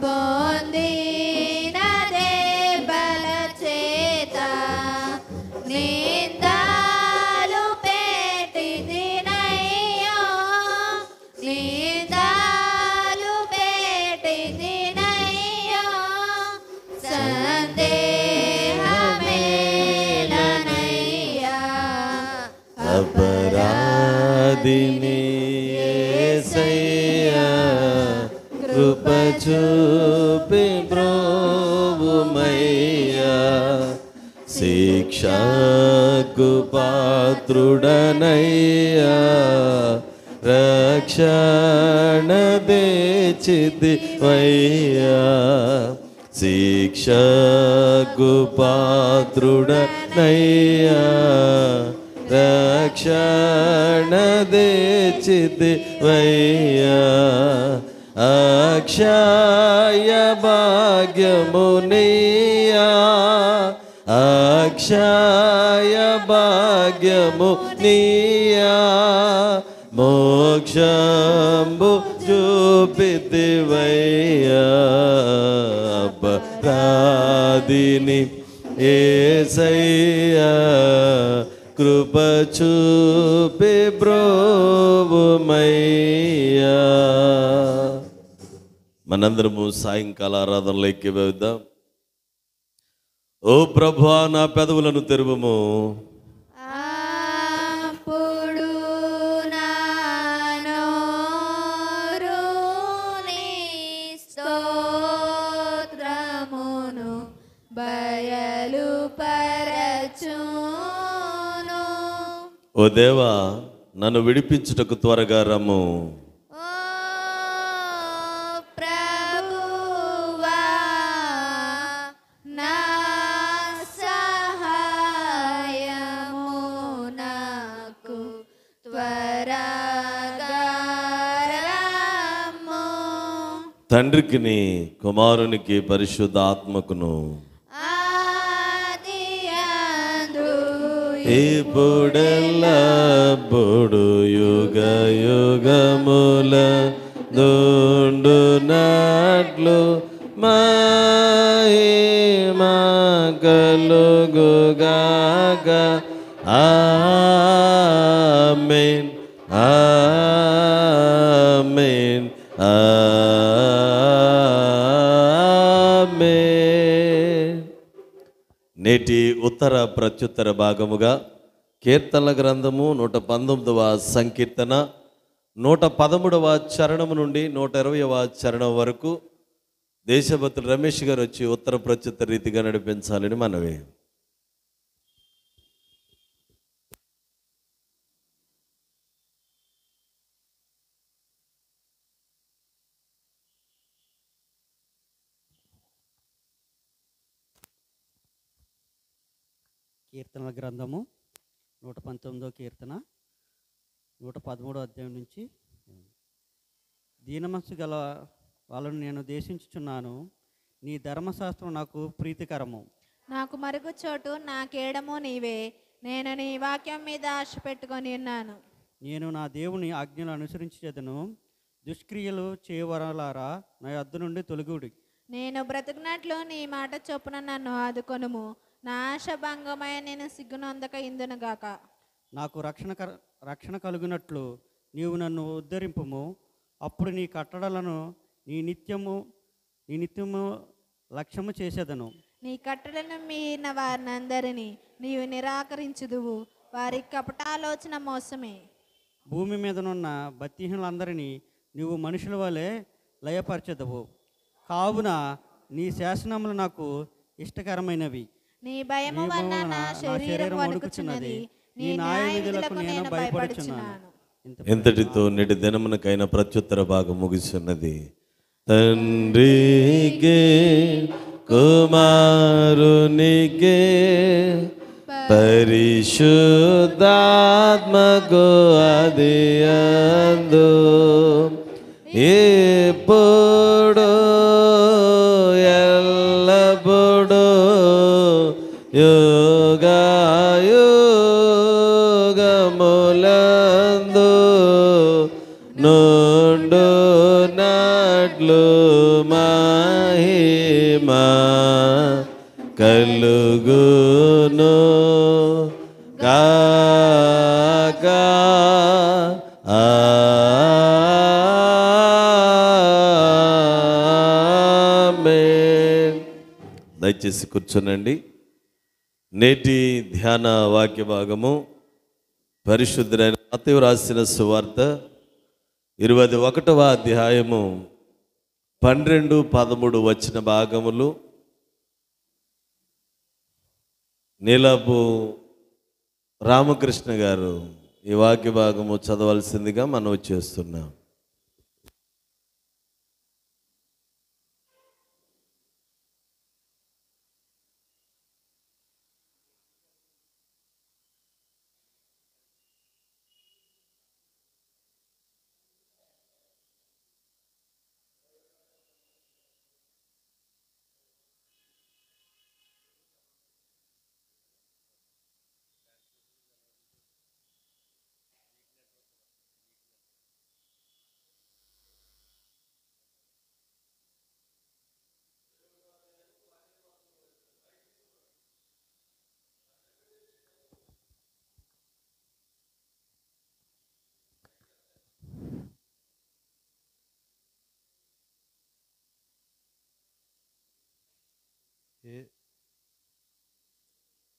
పొందిన దెబ్బల చేత నిందలు పెట్టిదినయ్యో, నిందలు పెట్టిదినయ్యో, సందేహమేలనయ్యా. అపరాధిని యేసయ్యా, కృప చూపి బ్రోవుమయ్యా. శిక్షకు పాత్రుడనయ్యా, రక్షణ తెచ్చితివయ్యా. శిక్షకు పాత్రుడనయ్యా, రక్షణ తెచ్చితివయ్యా. అక్షయ భాగ్యమునియా, అక్షయ భాగ్యమునియా. మోక్షంబు చూపితివయ్యా. అపరాధిని యేసయ్యా, కృప చూపి బ్రోవుమయ్యా. మనందరము సాయంకాల ఆరాధనలోకి వెళ్దాం. ఓ ప్రభువా, నా పెదవులను తెరువుము. అప్పుడు నా నోరు నీ స్తోత్రమును బయలుపరచును. ఓ దేవా, నన్ను విడిపించుటకు త్వరగా రమ్ము. తండ్రికిని, కుమారునికి, పరిశుద్ధాత్మకును ఇప్పుడెల్లప్పుడు యుగ యుగముల దొండునట్లు మహిమ కలుగుగాక. ఆమేన్, ఆమేన్, ఆమేన్. నేటి ఉత్తర ప్రత్యుత్తర భాగముగా కీర్తనల గ్రంథము 119వ సంకీర్తన 113వ చరణము నుండి 120వ చరణం వరకు దేశభక్తులు రమేష్ గారు వచ్చి ఉత్తర ప్రత్యుత్తర రీతిగా నడిపించాలని మనవి. కీర్తనల గ్రంథము 119వ కీర్తన 113వ అధ్యాయం నుంచి. దీనమనస్సు గల వాళ్ళను నేను దేశించుచున్నాను, నీ ధర్మశాస్త్రం నాకు ప్రీతికరము. నాకు మరుగు చోటు నా కేడము నీవే, నేను నీ వాక్యం మీద ఆశ పెట్టుకొని ఉన్నాను. నేను నా దేవుని ఆజ్ఞలు అనుసరించేదను, దుష్క్రియలు చేయవరలారా నా యొద్ద నుండి తొలగుడి. నేను బ్రతుకున్నట్లు నీ మాట చొప్పున నన్ను ఆదుకొనుము, నా ఆశ భంగమై నేను సిగ్గునందక ఇందునుగాక. నాకు రక్షణ కలుగునట్లు నీవు నన్ను ఉద్ధరింపుము, అప్పుడు నీ కట్టడలను నీ నిత్యము లక్ష్యము చేసేదను. నీ కట్టడలను మీరిన వారినందరినీ నీవు నిరాకరించుదువు, వారి కపటాలోచన మోసమే. భూమి మీదనున్న భక్తిహీనులందరినీ నీవు మనుషుల వలె లయపరచెదవు, కావున నీ శాసనములు నాకు ఇష్టకరమైనవి. నీ భయము వలన నా శరీరం వణుకుచున్నది, నీ న్యాయ విధులకు నేను భయపడుచున్నాను. ఇంతటితో నేటి దినమునకైన ప్రత్యుత్తర భాగం ముగిస్తున్నది. తండ్రికి కుమారునికి పరిశుద్ధాత్మకు ఆదియందు ఇప్పుడు ఎల్లప్పుడు యుగాయుగములందు నుండునట్లు మా మహిమా కలుగును గాక. ఆమేన్. దయచేసి కూర్చోనండి. నేటి ధ్యాన వాక్య భాగము పరిశుద్ధుడైన మత్తయి రాసిన సువార్త 21వ అధ్యాయము 12-13 వచ్చిన భాగములు. నీలపు రామకృష్ణ గారు ఈ వాక్య భాగము చదవాల్సిందిగా మనవి చేస్తున్నాం.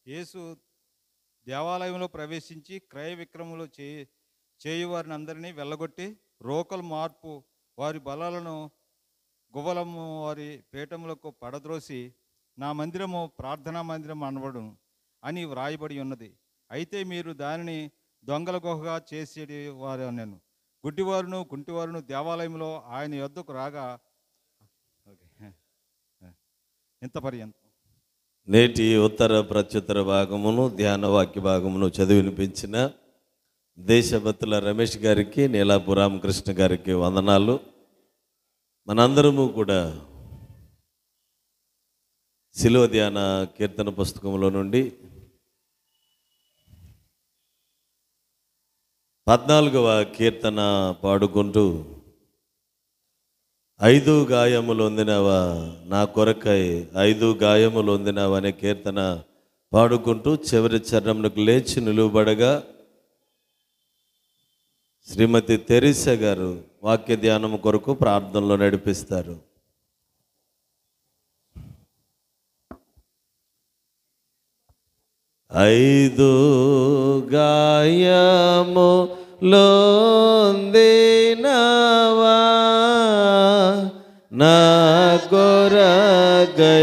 యేసు దేవాలయంలో ప్రవేశించి క్రయ విక్రములు చేయువారిని అందరినీ వెళ్ళగొట్టి రోకలు మార్పు వారి బలాలను గువ్వలము వారి పీఠములకు పడద్రోసి నా మందిరము ప్రార్థనా మందిరం అనబడును అని వ్రాయబడి ఉన్నది. అయితే మీరు దానిని దొంగల గుహగా చేసేది వారు నేను. గుడ్డివారును కుంటివారును దేవాలయంలో ఆయన యొద్దకు రాగా ఇంత పర్యంతం. నేటి ఉత్తర ప్రత్యుత్తర భాగమును ధ్యాన వాక్య భాగమును చదివి వినిపించిన దేశభక్తుల రమేష్ గారికి, నీలాపు రామకృష్ణ గారికి వందనాలు. మనందరము కూడా శిలువ ధ్యాన కీర్తన పుస్తకంలో నుండి 14వ కీర్తన పాడుకుంటూ 5 గాయములు పొందినవా నా కొరకై 5 గాయములు పొందినవా అనే కీర్తన పాడుకుంటూ చివరి చరణంకు లేచి నిలువబడగా శ్రీమతి తెరీసా గారు వాక్య ధ్యానం కొరకు ప్రార్థనలో నడిపిస్తారు. ఐదు గాయములొందినవా నా కొరకైదు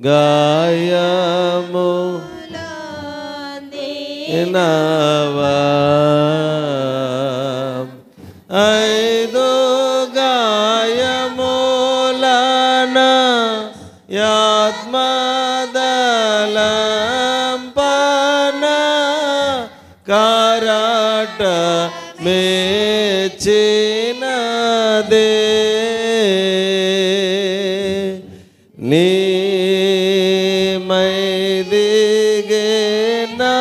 గాయములొందినవా 5 గాయములన ఆత్మదలంపన కారాట మెచ్చినదే నీ మైదిగే నా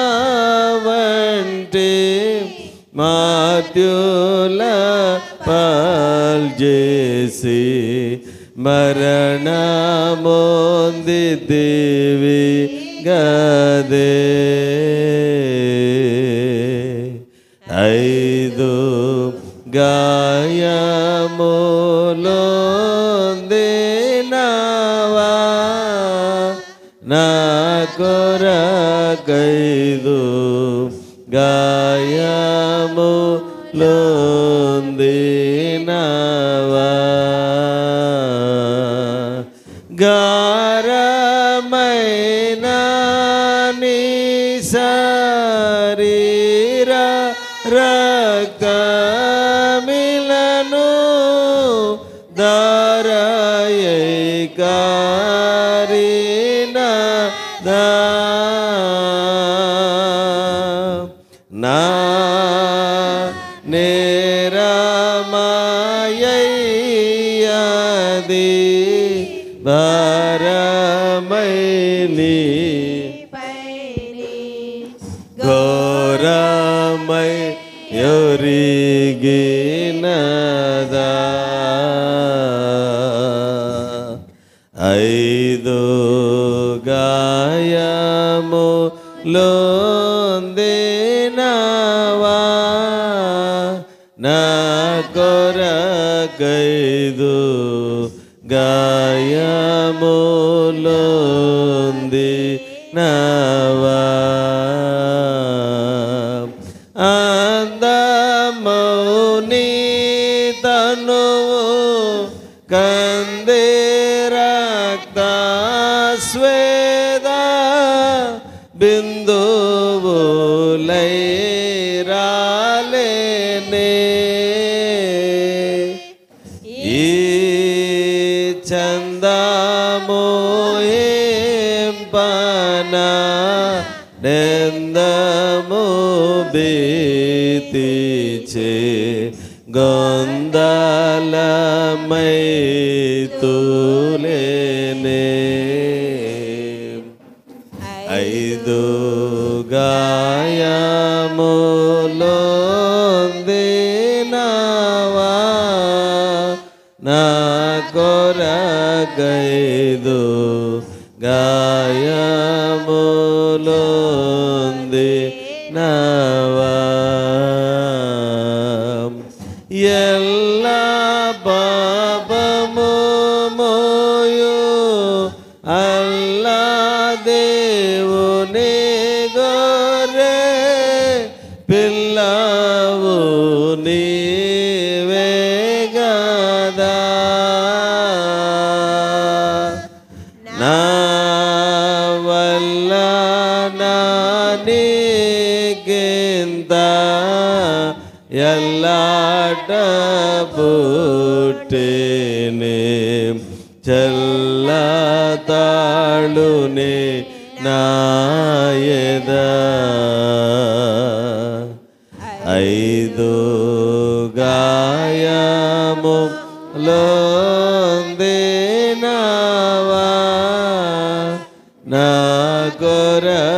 వంటి మాత్యుల పాల్చేసి మరణమొందితివి గదే 5 గాయములొందినవా నా కొరకైదు గాయములొందినవా గారమైన నీ శరీర రక్తమిలను దారయైకారినదా నా నేరమాయది భారమైని ఘోరమై యొరిగినదా ఐదు గాయములొందినవా నా కొరకైదు గాయములొందినవా అందమౌని తనువు కందే రక్త స్వేద బిందువులై రాలేనే ఈ చందము పన నెందము బీతిచే గొందలమై తులేనే ఐదు గాయములొందినవా నా కొరకైదు గాయములొందినవా ఎల్ల పాపము మోయు అల్లా దేవుని గొర్రె పిల్లవు నీవే గదా నా వల్ల నానికింత ఎల్లాట పుట్టేనే చల్లతాళునే నాయద ఐదు గాయములొందినవా నా కొరకైదు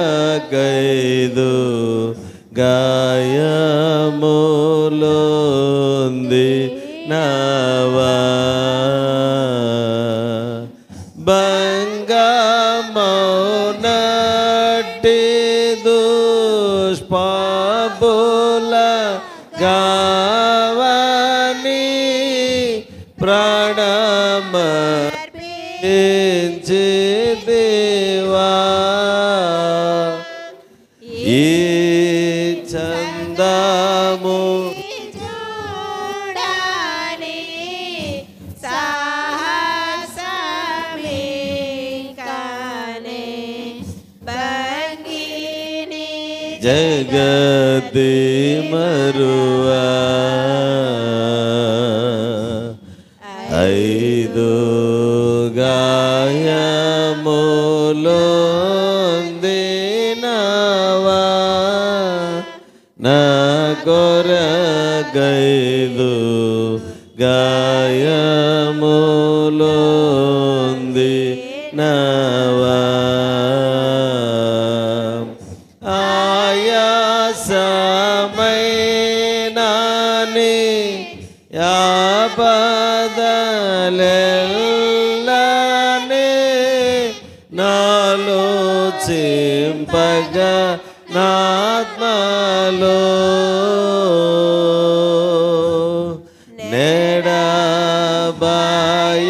గాయములొందినవా భంగమౌనట్టి దుష్పాపుల గావని ప్రాణమర్పించి దేవా ఈ చందము చూడని సాహసమింకనే భంగిని జగతి మరువా ఐదు గాయములొందినవా నా కొరకైదు గాయములొందినవా ఆయాసమైనాని యాపదలెల్లనే నాలో చింపగా నాత్మలో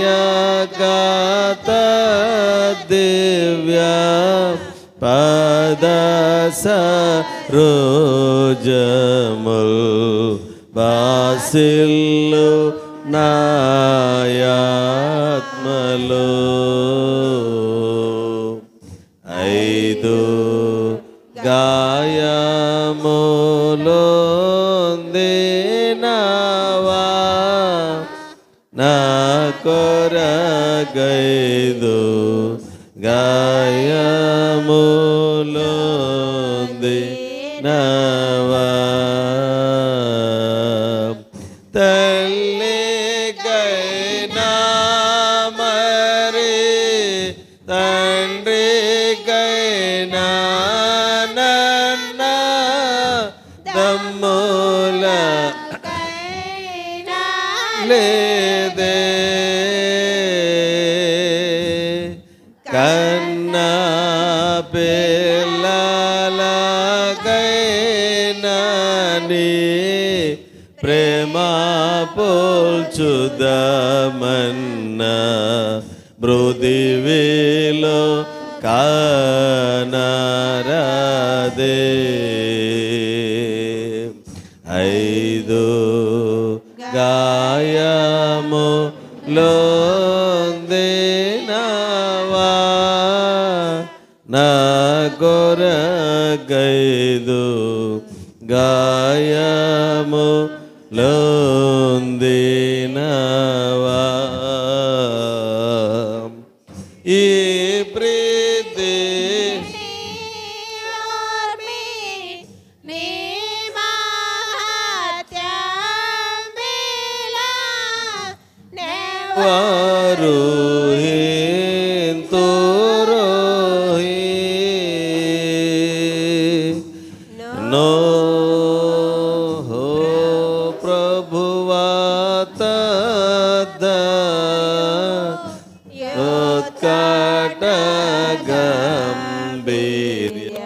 నెడబాయకత దివ్య పదస రోజముల్ బాసిల్లు నాయాత్మలో ఐదు గాయములొందినవా నా కొరకైదు గాయములొందినవా తల్లికైనా మరి తండ్రికైనా నన్న దమ్ముల లేదే చూద్దామన్నా మృదివేలో కానరాదే. 5 గాయములొందినవా నా కొరకైదు గాయములొందినవా. ఈ ప్రీతి వారు నో ప్రభువాత గంభీర్య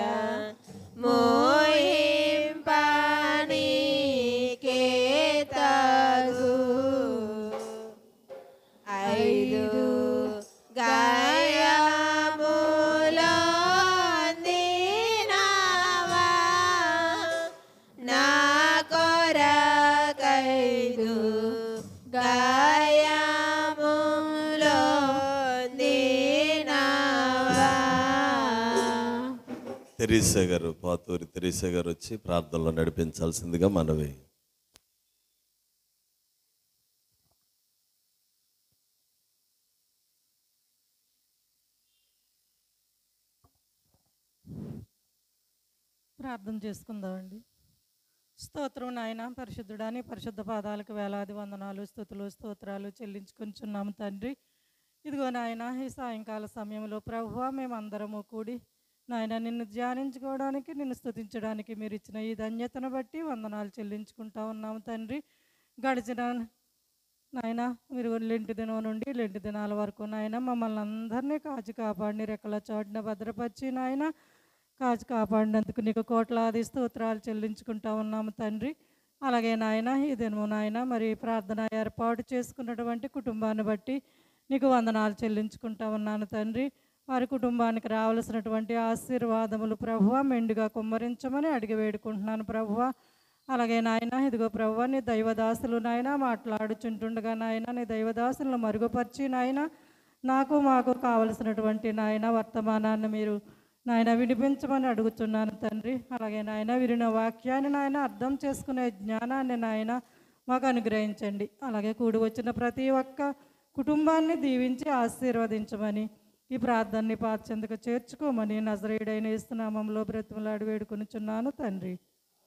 తెరీసా గారు, పాతూరి తెరీసా గారు వచ్చి ప్రార్థనలో నడిపించాల్సిందిగా మనవి. ప్రార్థన చేసుకుందామండి. స్తోత్రం నాయన, పరిశుద్ధుడాని పరిశుద్ధ పాదాలకు వేలాది వందనాలు, స్తుతులు, స్తోత్రాలు చెల్లించుకుంటున్నాము తండ్రి. ఇదిగో నాయన, ఈ సాయంకాల సమయంలో ప్రభువా మేమందరము కూడి నాయన నిన్ను ధ్యానించుకోవడానికి, నిన్ను స్తుతించడానికి మీరు ఇచ్చిన ఈ ధన్యతను బట్టి వందనాలు చెల్లించుకుంటా ఉన్నాము తండ్రి. గడిచిన నాయన మీరు లెంటి దినం నుండి లెంటి దినాల వరకు నాయన మమ్మల్ని అందరినీ కాచి కాపాడిని రెక్కల చాటున భద్రపరిచి నాయన కాచి కాపాడినందుకు నీకు కోట్లాది స్తోత్రాలు చెల్లించుకుంటా ఉన్నాము తండ్రి. అలాగే నాయన ఈ దినము నాయన మరి ప్రార్థన ఏర్పాటు చేసుకున్నటువంటి కుటుంబాన్ని బట్టి నీకు వందనాలు చెల్లించుకుంటా ఉన్నాను తండ్రి. వారి కుటుంబానికి రావాల్సినటువంటి ఆశీర్వాదములు ప్రభువా మెండుగా కుమ్మరించమని అడిగి వేడుకుంటున్నాను ప్రభువా. అలాగే నాయన ఇదిగో ప్రభువా నీ దైవదాసులు నాయన మాట్లాడుచుంటుండగా నాయన నీ దైవదాసులను మరుగుపరిచి నాయన నాకు మాకు కావలసినటువంటి నాయన వర్తమానాన్ని మీరు నాయన వినిపించమని అడుగుతున్నాను తండ్రి. అలాగే నాయన విరిన వాక్యాన్ని నాయన అర్థం చేసుకునే జ్ఞానాన్ని నాయన మాకు అనుగ్రహించండి. అలాగే కూడి వచ్చిన ప్రతి ఒక్క కుటుంబాన్ని దీవించి ఆశీర్వదించమని ఈ ప్రార్థనని పాత్యందుకు చేర్చుకోమని నజరేయుడైన యేసు నామములో బ్రతిమలాడి వేడుకొనుచున్నాను తండ్రి.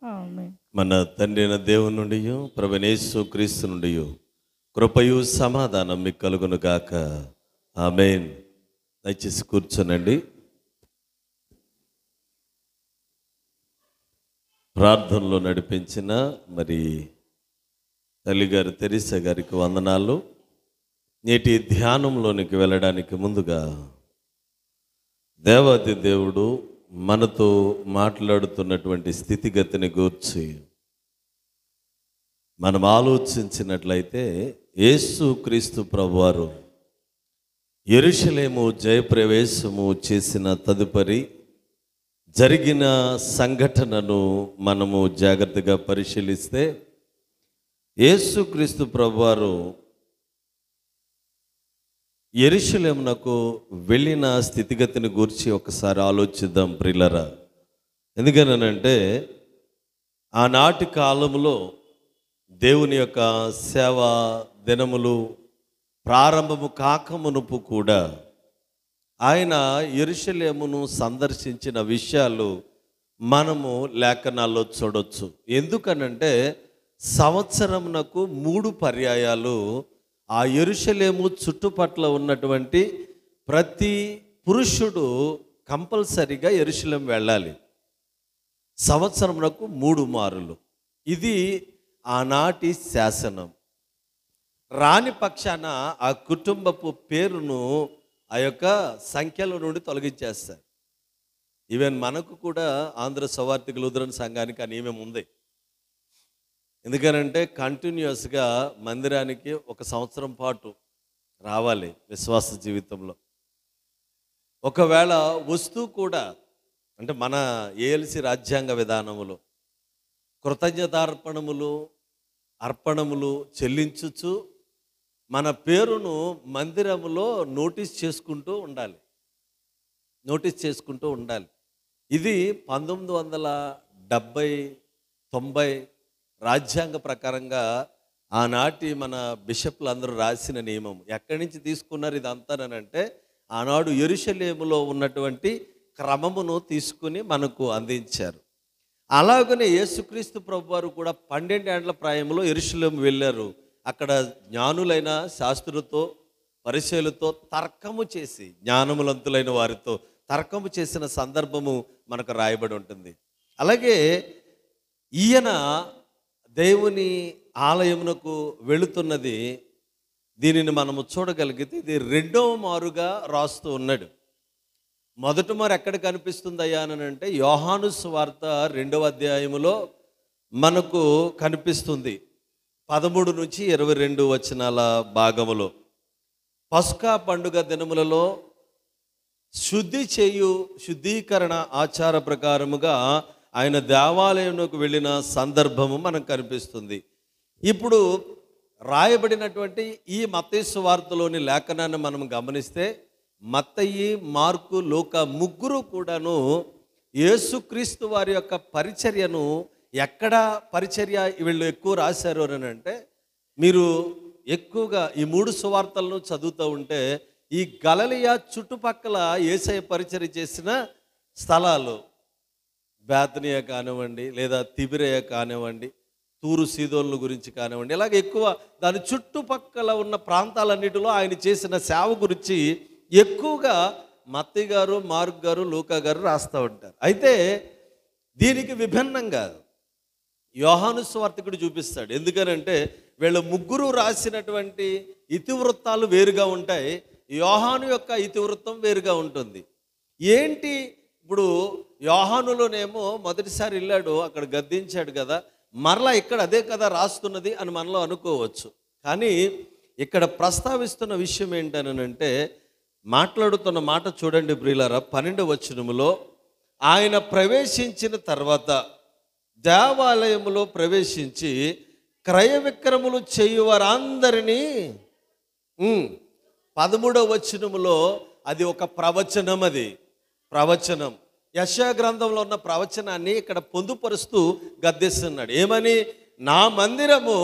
ఆమేన్. మన తండ్రి అయిన దేవుని నుండి ప్రభువైన యేసు క్రీస్తు నుండి కృపయు సమాధానం మీకు కలుగును గాక. ఆమేన్. దయచేసి కూర్చోనండి. ప్రార్థనలో నడిపించిన మరి తల్లిగారు తెరీసా గారికి వందనాలు. నేటి ధ్యానంలోనికి వెళ్ళడానికి ముందుగా దేవాది దేవుడు మనతో మాట్లాడుతున్నటువంటి స్థితిగతిని గూర్చి మనం ఆలోచించినట్లయితే యేసు క్రీస్తు ప్రభువారు యెరూషలేము జయప్రవేశము చేసిన తదుపరి జరిగిన సంఘటనను మనము జాగ్రత్తగా పరిశీలిస్తే యేసు క్రీస్తు ప్రభువారు యెరూషలేమునకు వెళ్ళిన స్థితిగతిని గూర్చి ఒకసారి ఆలోచిద్దాం ప్రియులరా. ఎందుకనంటే ఆనాటి కాలంలో దేవుని యొక్క సేవా దినములు ప్రారంభము కాకమునుపు కూడా ఆయన యెరూషలేమును సందర్శించిన విషయాలు మనము లేఖనాల్లో చూడొచ్చు. ఎందుకనంటే సంవత్సరమునకు 3 పర్యాయాలు ఆ యెరూషలేము చుట్టుపట్ల ఉన్నటువంటి ప్రతి పురుషుడు కంపల్సరిగా యెరూషలేము వెళ్ళాలి. సంవత్సరమునకు 3 మారులు. ఇది ఆనాటి శాసనం. రాని పక్షాన ఆ కుటుంబపు పేరును ఆ యొక్క సంఖ్యలో నుండి తొలగించేస్తారు. ఈవెన్ మనకు కూడా ఆంధ్ర సవార్థిక లూథరన్ సంఘానికి ఆ నియమం ఉంది. ఎందుకనంటే కంటిన్యూస్గా మందిరానికి 1 సంవత్సరం పాటు రావాలి విశ్వాస జీవితంలో. ఒకవేళ వస్తూ కూడా అంటే మన ఏఎల్సి రాజ్యాంగ విధానములో కృతజ్ఞతార్పణములు అర్పణములు చెల్లించుచు మన పేరును మందిరములో నోటీస్ చేసుకుంటూ ఉండాలి. ఇది 1970-90 రాజ్యాంగ ప్రకారంగా ఆనాటి మన బిషప్లు అందరూ రాసిన నియమం. ఎక్కడి నుంచి తీసుకున్నారు ఇదంతానంటే ఆనాడు యెరూషలేములో ఉన్నటువంటి క్రమమును తీసుకుని మనకు అందించారు. అలాగనే యేసుక్రీస్తు ప్రభువారు కూడా 12 ఏళ్ల ప్రాయంలో యెరూషలేము వెళ్ళారు. అక్కడ జ్ఞానులైన శాస్త్రులతో పరిచయులతో తర్కము చేసి, జ్ఞానములంతులైన వారితో తర్కము చేసిన సందర్భము మనకు రాయబడి ఉంటుంది. అలాగే ఈయన దేవుని ఆలయమునకు వెళుతున్నది, దీనిని మనము చూడగలిగితే ఇది 2వ మారుగా రాస్తూ ఉన్నాడు. మొదటి మారు ఎక్కడ కనిపిస్తుందయ్యా అని అంటే యోహాను సువార్త 2వ అధ్యాయములో మనకు కనిపిస్తుంది. 13 నుంచి 22 వచనాల భాగములో పస్కా పండుగ దినములలో శుద్ధీకరణ ఆచార ప్రకారముగా ఆయన దేవాలయంలోకి వెళ్ళిన సందర్భము మనకు కనిపిస్తుంది. ఇప్పుడు రాయబడినటువంటి ఈ మత్తయి సువార్తలోని లేఖనాన్ని మనం గమనిస్తే మత్తయి, మార్కు, లూకా ముగ్గురు కూడాను యేసుక్రీస్తు వారి యొక్క పరిచర్యను ఎక్కడ పరిచర్య వీళ్ళు ఎక్కువ రాశారు అని అంటే, మీరు ఎక్కువగా ఈ 3 సువార్తలను చదువుతూ ఉంటే ఈ గలిలయ చుట్టుపక్కల యేసయ్య పరిచర్య చేసిన స్థలాలు, బేతనియ కానివ్వండి, లేదా తిబిరయ కానివ్వండి, తూరు సీదోన్ల గురించి కానివ్వండి, ఇలాగ ఎక్కువ దాని చుట్టుపక్కల ఉన్న ప్రాంతాలన్నిటిలో ఆయన చేసిన సేవ గురించి ఎక్కువగా మత్తయి గారు, మార్కు గారు, లూకా గారు రాస్తూ ఉంటారు. అయితే దీనికి విభిన్నంగా యోహాను సువార్తికుడు చూపిస్తాడు. ఎందుకనంటే వీళ్ళ ముగ్గురు రాసినటువంటి ఇతివృత్తాలు వేరుగా ఉంటాయి. యోహాను యొక్క ఇతివృత్తం వేరుగా ఉంటుంది. ఏంటి ఇప్పుడు యోహానులోనేమో మొదటిసారి వెళ్ళాడు, అక్కడ గద్దించాడు కదా, మరలా ఇక్కడ అదే కదా రాస్తున్నది అని మనలో అనుకోవచ్చు. కానీ ఇక్కడ ప్రస్తావిస్తున్న విషయం ఏంటనంటే, మాట్లాడుతున్న మాట చూడండి ప్రియులారా, 12వ వచనములో ఆయన ప్రవేశించిన తర్వాత దేవాలయములో ప్రవేశించి క్రయ విక్రములు చేయువారందరినీ 13వ వచనములో అది ఒక ప్రవచనం. అది ప్రవచనం యెషయా గ్రంథంలో ఉన్న ప్రవచనాన్ని ఇక్కడ పొందుపరుస్తూ గద్దిస్తున్నాడు. ఏమని? నా మందిరము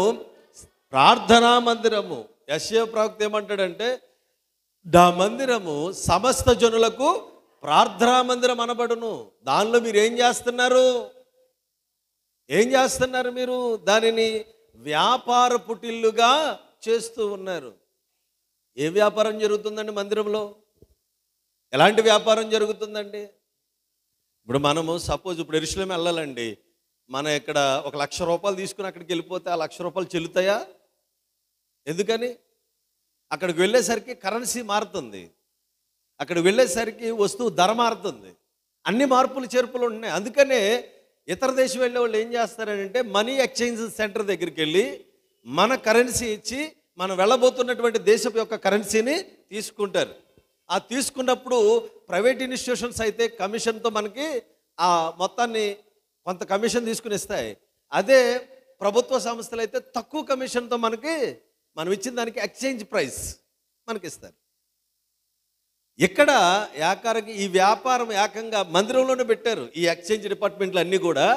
ప్రార్థనా మందిరము. యెషయా ప్రవక్త ఏమంటాడంటే, నా మందిరము సమస్త జనులకు ప్రార్థనా మందిరం అనబడును. దానిలో మీరు ఏం చేస్తున్నారు? మీరు దానిని వ్యాపార పుటిల్లుగా చేస్తూ ఉన్నారు. ఏ వ్యాపారం జరుగుతుందండి మందిరంలో? ఎలాంటి వ్యాపారం జరుగుతుందండి? ఇప్పుడు మనము సపోజ్ ఇప్పుడు యెరూషలేము వెళ్ళాలండి, మన ఇక్కడ 1,00,000 రూపాయలు తీసుకుని అక్కడికి వెళ్ళిపోతే ఆ 1,00,000 రూపాయలు చెల్లుతాయా? ఎందుకని? అక్కడికి వెళ్ళేసరికి కరెన్సీ మారుతుంది, అక్కడికి వెళ్ళేసరికి వస్తువు ధర మారుతుంది, అన్ని మార్పులు చేర్పులు ఉన్నాయి. అందుకనే ఇతర దేశం వెళ్ళే వాళ్ళు ఏం చేస్తారంటే మనీ ఎక్స్చేంజ్ సెంటర్ దగ్గరికి వెళ్ళి మన కరెన్సీ ఇచ్చి మనం వెళ్ళబోతున్నటువంటి దేశపు యొక్క కరెన్సీని తీసుకుంటారు. ఆ తీసుకున్నప్పుడు ప్రైవేట్ ఇన్స్టిట్యూషన్స్ అయితే కమిషన్తో మనకి ఆ మొత్తాన్ని కొంత కమిషన్ తీసుకుని ఇస్తాయి. అదే ప్రభుత్వ సంస్థలు అయితే తక్కువ కమిషన్తో మనం ఇచ్చిన దానికి ఎక్స్చేంజ్ ప్రైస్ మనకి ఇస్తారు. ఇక్కడ ఈ వ్యాపారం ఏకంగా మందిరంలోనే పెట్టారు. ఈ ఎక్స్చేంజ్ డిపార్ట్మెంట్లు అన్నీ కూడా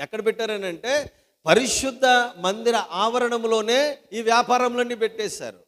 ఎక్కడ పెట్టారని అంటే పరిశుద్ధ మందిర ఆవరణంలోనే ఈ వ్యాపారంలన్నీ పెట్టేశారు.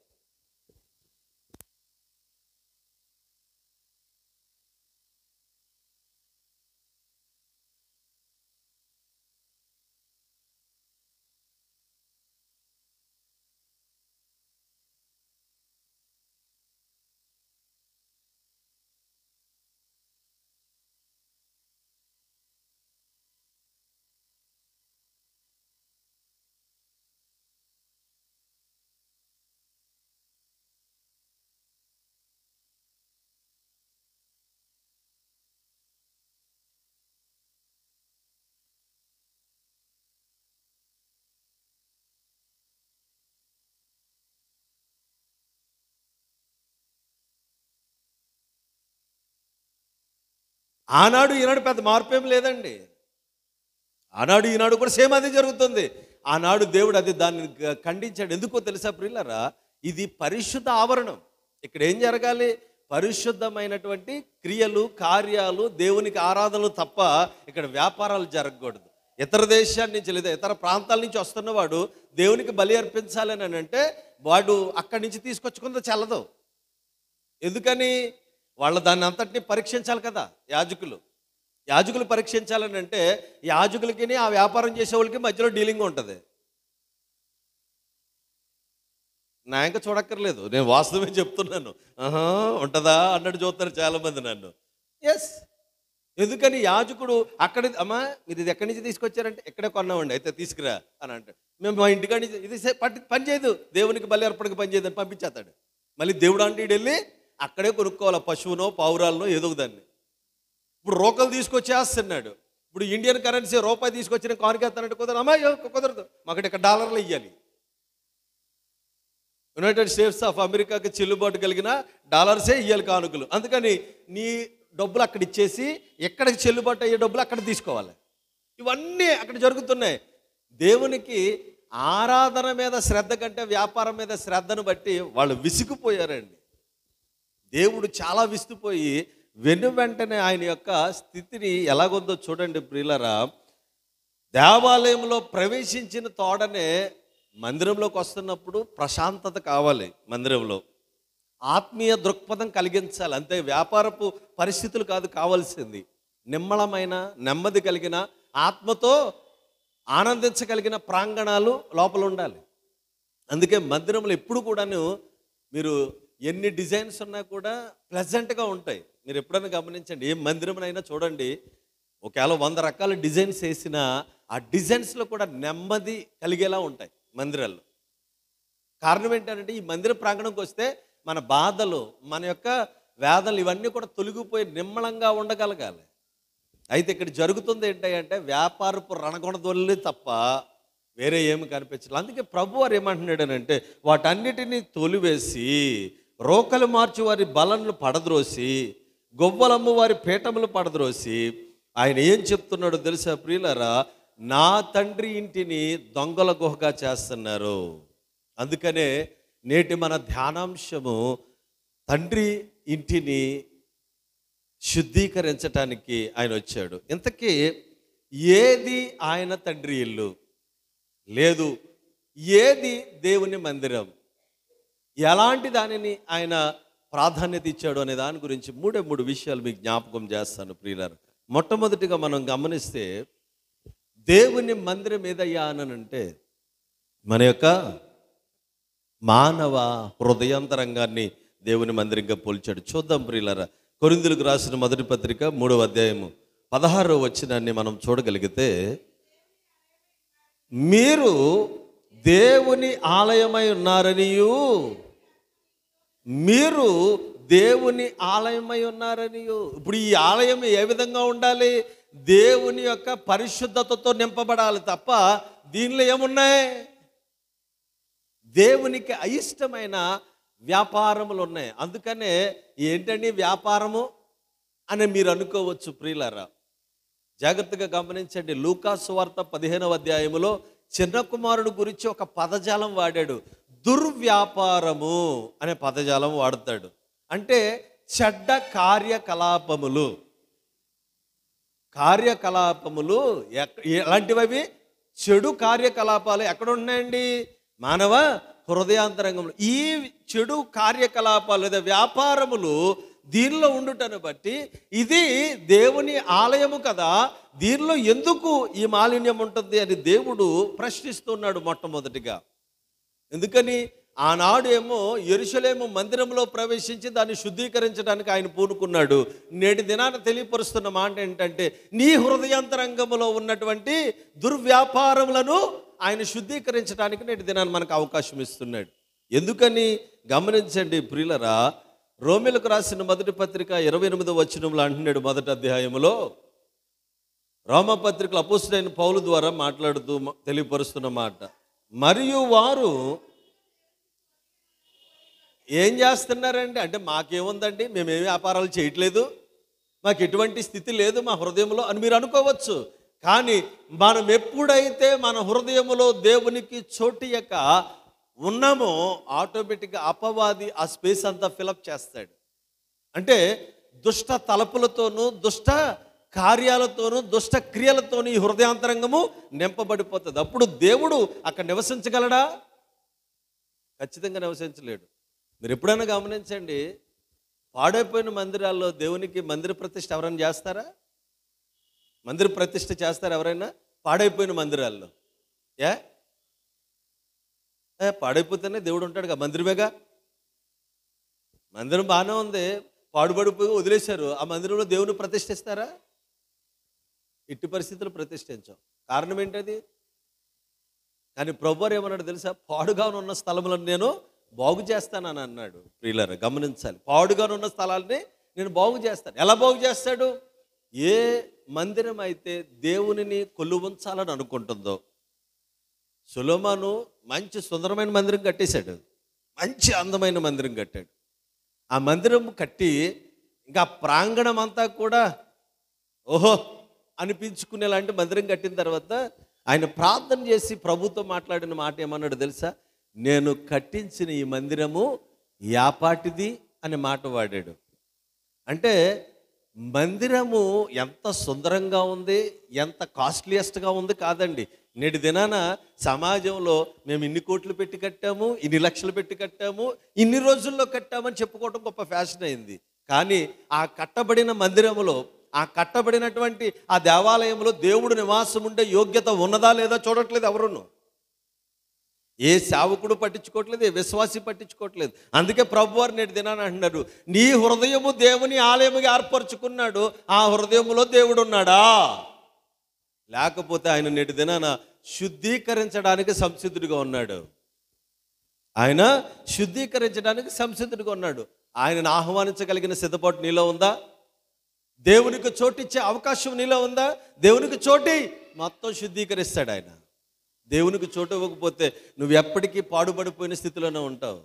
ఆనాడు ఈనాడు పెద్ద మార్పు ఏం లేదండి. ఆనాడు ఈనాడు కూడా సేమ్ అదే జరుగుతుంది. ఆనాడు దేవుడు అది దాన్ని ఖండించాడు. ఎందుకో తెలుసా ప్రియులారా, ఇది పరిశుద్ధ ఆవరణం. ఇక్కడ ఏం జరగాలి? పరిశుద్ధమైనటువంటి క్రియలు, కార్యాలు, దేవునికి ఆరాధనలు తప్ప ఇక్కడ వ్యాపారాలు జరగకూడదు. ఇతర దేశాల నుంచి లేదా ఇతర ప్రాంతాల నుంచి వస్తున్నవాడు దేవునికి బలి అర్పించాలని అంటే వాడు అక్కడి నుంచి తీసుకొచ్చుకుందో చల్లదు. ఎందుకని? వాళ్ళు దాన్ని అంతటిని పరీక్షించాలి కదా. యాజకులు పరీక్షించాలని అంటే యాజకులకి ఆ వ్యాపారం చేసే వాళ్ళకి మధ్యలో డీలింగ్ ఉంటుంది. నా ఇంకా చూడక్కర్లేదు, నేను వాస్తవమే చెప్తున్నాను. ఉంటుందా అన్నట్టు చూస్తారు చాలామంది నన్ను. ఎస్, ఎందుకని యాజకుడు అక్కడ, అమ్మా మీరు ఇది ఎక్కడి నుంచి తీసుకొచ్చారంటే ఎక్కడే కొన్నామండి, అయితే తీసుకురా అని అంటాడు. మేము మా ఇంటికాడి నుంచి ఇది పని చేయదు, దేవునికి బలి అర్పణకి పని చేయదని పంపించేస్తాడు. మళ్ళీ దేవుడు అంటే వెళ్ళి అక్కడే కొనుక్కోవాలి, పశువునో పావురాలనో ఏదో దాన్ని. ఇప్పుడు రోకలు తీసుకొచ్చేస్తున్నాడు. ఇప్పుడు ఇండియన్ కరెన్సీ రూపాయి తీసుకొచ్చిన కానుకేస్తానంటే కుదరదు. అమ్మా కుదరదు, మాకు ఇక్కడ డాలర్లు ఇవ్వాలి. యునైటెడ్ స్టేట్స్ ఆఫ్ అమెరికాకి చెల్లుబాటు కలిగిన డాలర్సే ఇవ్వాలి కానుకలు. అందుకని నీ డబ్బులు అక్కడ ఇచ్చేసి ఎక్కడికి చెల్లుబాటు అయ్యే డబ్బులు అక్కడ తీసుకోవాలి. ఇవన్నీ అక్కడ జరుగుతున్నాయి. దేవునికి ఆరాధన మీద శ్రద్ధ కంటే వ్యాపారం మీద శ్రద్ధను బట్టి వాళ్ళు విసిగిపోయారండి. దేవుడు చాలా విసిగిపోయి వెంటనే ఆయన యొక్క స్థితిని ఎలాగుందో చూడండి ప్రియులారా. దేవాలయంలో ప్రవేశించిన తోడనే మందిరంలోకి వస్తున్నప్పుడు ప్రశాంతత కావాలి. మందిరంలో ఆత్మీయ దృక్పథం కలిగించాలి. అంతే, వ్యాపారపు పరిస్థితులు కాదు కావాల్సింది. నిమ్మళమైన నెమ్మది కలిగిన ఆత్మతో ఆనందించగలిగిన ప్రాంగణాలు లోపల ఉండాలి. అందుకే మందిరంలో ఎప్పుడు కూడాను మీరు ఎన్ని డిజైన్స్ ఉన్నా కూడా ప్లెజెంట్గా ఉంటాయి. మీరు ఎప్పుడైనా గమనించండి, ఏ మందిరంనైనా చూడండి, ఒకవేళ 100 రకాల డిజైన్స్ వేసినా ఆ డిజైన్స్లో కూడా నెమ్మది కలిగేలా ఉంటాయి మందిరాల్లో. కారణం ఏంటంటే ఈ మందిర ప్రాంగణంకి వస్తే మన బాధలు, మన యొక్క వేదనలు ఇవన్నీ కూడా తొలగిపోయి నిమ్మళంగా ఉండగలగాలి. అయితే ఇక్కడ జరుగుతుంది ఏంటంటే వ్యాపారపు రణగొణదొల్లి తప్ప వేరే ఏమి కనిపించలేదు. అందుకే ప్రభు వారు ఏమంటున్నాడనంటే వాటన్నిటినీ తొలివేసి రోకలు మార్చి వారి బలను పడద్రోసి గొవ్వలమ్ము వారి పీఠములు పడద్రోసి ఆయన ఏం చెప్తున్నాడో తెలుసా ప్రియులారా, నా తండ్రి ఇంటిని దొంగల గుహగా చేస్తున్నారు. అందుకనే నేటి మన ధ్యానాంశము తండ్రి ఇంటిని శుద్ధీకరించటానికి ఆయన వచ్చాడు. ఇంతకీ ఏది ఆయన తండ్రి ఇల్లు లేదు, ఏది దేవుని మందిరం, ఎలాంటి దానిని ఆయన ప్రాధాన్యత ఇచ్చాడు అనే దాని గురించి మూడు విషయాలు మీకు జ్ఞాపకం చేస్తాను ప్రియులారా. మొట్టమొదటిగా మనం గమనిస్తే దేవుని మందిరం ఏదయ్యా అనంటే మన యొక్క మానవ హృదయాంతరంగాన్ని దేవుని మందిరంగా పోల్చాడు. చూద్దాం ప్రియులారా, కొరింథీయులకు రాసిన మొదటి పత్రిక 3వ అధ్యాయము 16వ వచనాన్ని మనం చూడగలిగితే, మీరు దేవుని ఆలయమై ఉన్నారనియు, మీరు దేవుని ఆలయమై ఉన్నారనియు. ఇప్పుడు ఈ ఆలయం ఏ విధంగా ఉండాలి? దేవుని యొక్క పరిశుద్ధతతో నింపబడాలి తప్ప దీనిలో ఏమున్నాయి? దేవునికి అయిష్టమైన వ్యాపారములు ఉన్నాయి. అందుకనే ఏంటండి వ్యాపారము అని మీరు అనుకోవచ్చు ప్రియులారా. జాగ్రత్తగా గమనించండి, లూకా సువార్త 15వ అధ్యాయములో చిన్న కుమారుడు గురించి ఒక పదజాలం వాడాడు. దుర్వ్యాపారము అనే పదజాలం వాడతాడు. అంటే చెడ్డ కార్యకలాపములు ఎలాంటివి? చెడు కార్యకలాపాలు ఎక్కడ ఉన్నాయండి? మానవ హృదయాంతరంగంలో. ఈ చెడు కార్యకలాపాలు లేదా వ్యాపారములు దీనిలో ఉండుటను బట్టి ఇది దేవుని ఆలయము కదా, దీనిలో ఎందుకు ఈ మాలిన్యం ఉంటుంది అని దేవుడు ప్రశ్నిస్తున్నాడు మొట్టమొదటిగా. ఎందుకని? ఆనాడు ఏమో యెరూషలేము మందిరంలో ప్రవేశించి దాన్ని శుద్ధీకరించడానికి ఆయన పూనుకున్నాడు. నేటి దినాన తెలియపరుస్తున్న మాట ఏంటంటే నీ హృదయాంతరంగంలో ఉన్నటువంటి దుర్వ్యాపారములను ఆయన శుద్ధీకరించడానికి నేటి దినాన్ని మనకు అవకాశం ఇస్తున్నాడు. ఎందుకని గమనించండి ప్రియులరా, రోమీయులకు రాసిన మొదటి పత్రిక 28వ వచనంలో అంటున్నాడు, మొదటి అధ్యాయములో రోమపత్రికల అపోస్తలుడైన పౌలు ద్వారా మాట్లాడుతూ తెలియపరుస్తున్న మాట, మరియు వారు ఏం చేస్తున్నారండి అంటే మాకేముందండి, మేమేమి వ్యాపారాలు చేయట్లేదు, మాకు ఎటువంటి స్థితి లేదు మా హృదయంలో అని మీరు అనుకోవచ్చు. కానీ మనం ఎప్పుడైతే మన హృదయంలో దేవునికి చోటియక ఉన్నామో ఆటోమేటిక్గా అపవాది ఆ స్పేస్ అంతా ఫిలప్ చేస్తాడు. అంటే దుష్ట తలపులతోనూ దుష్ట కార్యాలతోనూ దుష్ట క్రియలతోనూ ఈ హృదయాంతరంగము నింపబడిపోతుంది. అప్పుడు దేవుడు అక్కడ నివసించగలడా? ఖచ్చితంగా నివసించలేడు. మీరు ఎప్పుడైనా గమనించండి, పాడైపోయిన మందిరాల్లో దేవునికి మందిర ప్రతిష్ఠ ఎవరైనా చేస్తారా? మందిర ప్రతిష్ఠ చేస్తారా ఎవరైనా పాడైపోయిన మందిరాల్లో? ఏ పాడైపోతేనే దేవుడు ఉంటాడుగా, మందిరమేగా. మందిరం బాగానే ఉంది, పాడుబడిపోయి వదిలేశారు, ఆ మందిరంలో దేవుని ప్రతిష్ఠిస్తారా? ఇట్టి పరిస్థితులు ప్రతిష్ఠించాం. కారణం ఏంటది? కానీ ప్రభువారు ఏమన్నాడు తెలుసా? పాడుగా ఉన్న స్థలములను నేను బాగు చేస్తానని అన్నాడు. ప్రియులారా గమనించాలి, పాడుగా ఉన్న స్థలాల్ని నేను బాగు చేస్తాను. ఎలా బాగు చేస్తాడు? ఏ మందిరం అయితే దేవునిని కొలువుంచాలని అనుకుంటుందో, సొలొమోను మంచి సుందరమైన మందిరం కట్టేశాడు, మంచి అందమైన మందిరం కట్టాడు. ఆ మందిరం కట్టి ఇంకా ప్రాంగణం అంతా కూడా ఓహో అనిపించుకునేలాంటి మందిరం కట్టిన తర్వాత ఆయన ప్రార్థన చేసి ప్రభుతో మాట్లాడిన మాట ఏమన్నాడు తెలుసా? నేను కట్టించిన ఈ మందిరము యాపాటిది అనే మాట వాడాడు. అంటే మందిరము ఎంత సుందరంగా ఉంది, ఎంత కాస్ట్లీయెస్ట్గా ఉంది కాదండి. నేటి దినాన సమాజంలో మేము ఇన్ని కోట్లు పెట్టి కట్టాము, ఇన్ని లక్షలు పెట్టి కట్టాము, ఇన్ని రోజుల్లో కట్టామని చెప్పుకోవడం గొప్ప ఫ్యాషన్ అయింది. కానీ ఆ కట్టబడిన మందిరములో, ఆ కట్టబడినటువంటి ఆ దేవాలయంలో దేవుడు నివాసం ఉండే యోగ్యత ఉన్నదా లేదా చూడట్లేదు ఎవరును. ఏ సేవకుడు పట్టించుకోవట్లేదు, ఏ విశ్వాసి పట్టించుకోవట్లేదు. అందుకే ప్రభువారు నేటి దినాన్ని అంటున్నారు, నీ హృదయము దేవుని ఆలయముగా ఏర్పరచుకున్నాడు, ఆ హృదయములో దేవుడు ఉన్నాడా? లేకపోతే ఆయన నేటి దినాన శుద్ధీకరించడానికి సంసిద్ధుడిగా ఉన్నాడు. ఆయన శుద్ధీకరించడానికి సంసిద్ధుడిగా ఉన్నాడు. ఆయనను ఆహ్వానించగలిగిన సిద్ధపాటు నీలో ఉందా? దేవునికి చోటిచ్చే అవకాశం నీలో ఉందా? దేవునికి చోటి మొత్తం శుద్ధీకరిస్తాడు ఆయన. దేవునికి చోటు ఇవ్వకపోతే నువ్వు ఎప్పటికీ పాడుబడిపోయిన స్థితిలోనే ఉంటావు.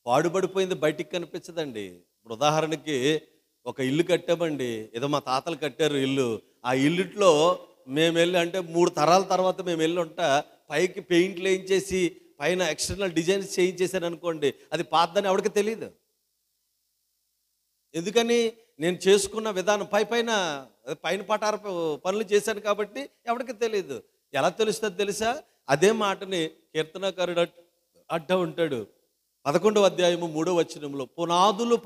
పాడుబడిపోయింది బయటికి కనిపించదండి. ఇప్పుడు ఉదాహరణకి ఒక ఇల్లు కట్టామండి, ఏదో మా తాతలు కట్టారు ఇల్లు. ఆ ఇల్లుట్లో మేము వెళ్ళి, అంటే 3 తరాల తర్వాత మేము వెళ్ళి ఉంటా, పైకి పెయింట్లు వేయించేసి పైన ఎక్స్టర్నల్ డిజైన్స్ చేయించేసాను అనుకోండి, అది పాతదని ఎవరికి తెలియదు. ఎందుకని? నేను చేసుకున్న విధానం పైన పటార పనులు చేశాను కాబట్టి ఎవరికి తెలియదు. ఎలా తెలుస్తుంది తెలుసా? అదే మాటని కీర్తనకారుడు అడ్డా ఉంటాడు. 11వ అధ్యాయము 3వ వచనంలో, పునాదులు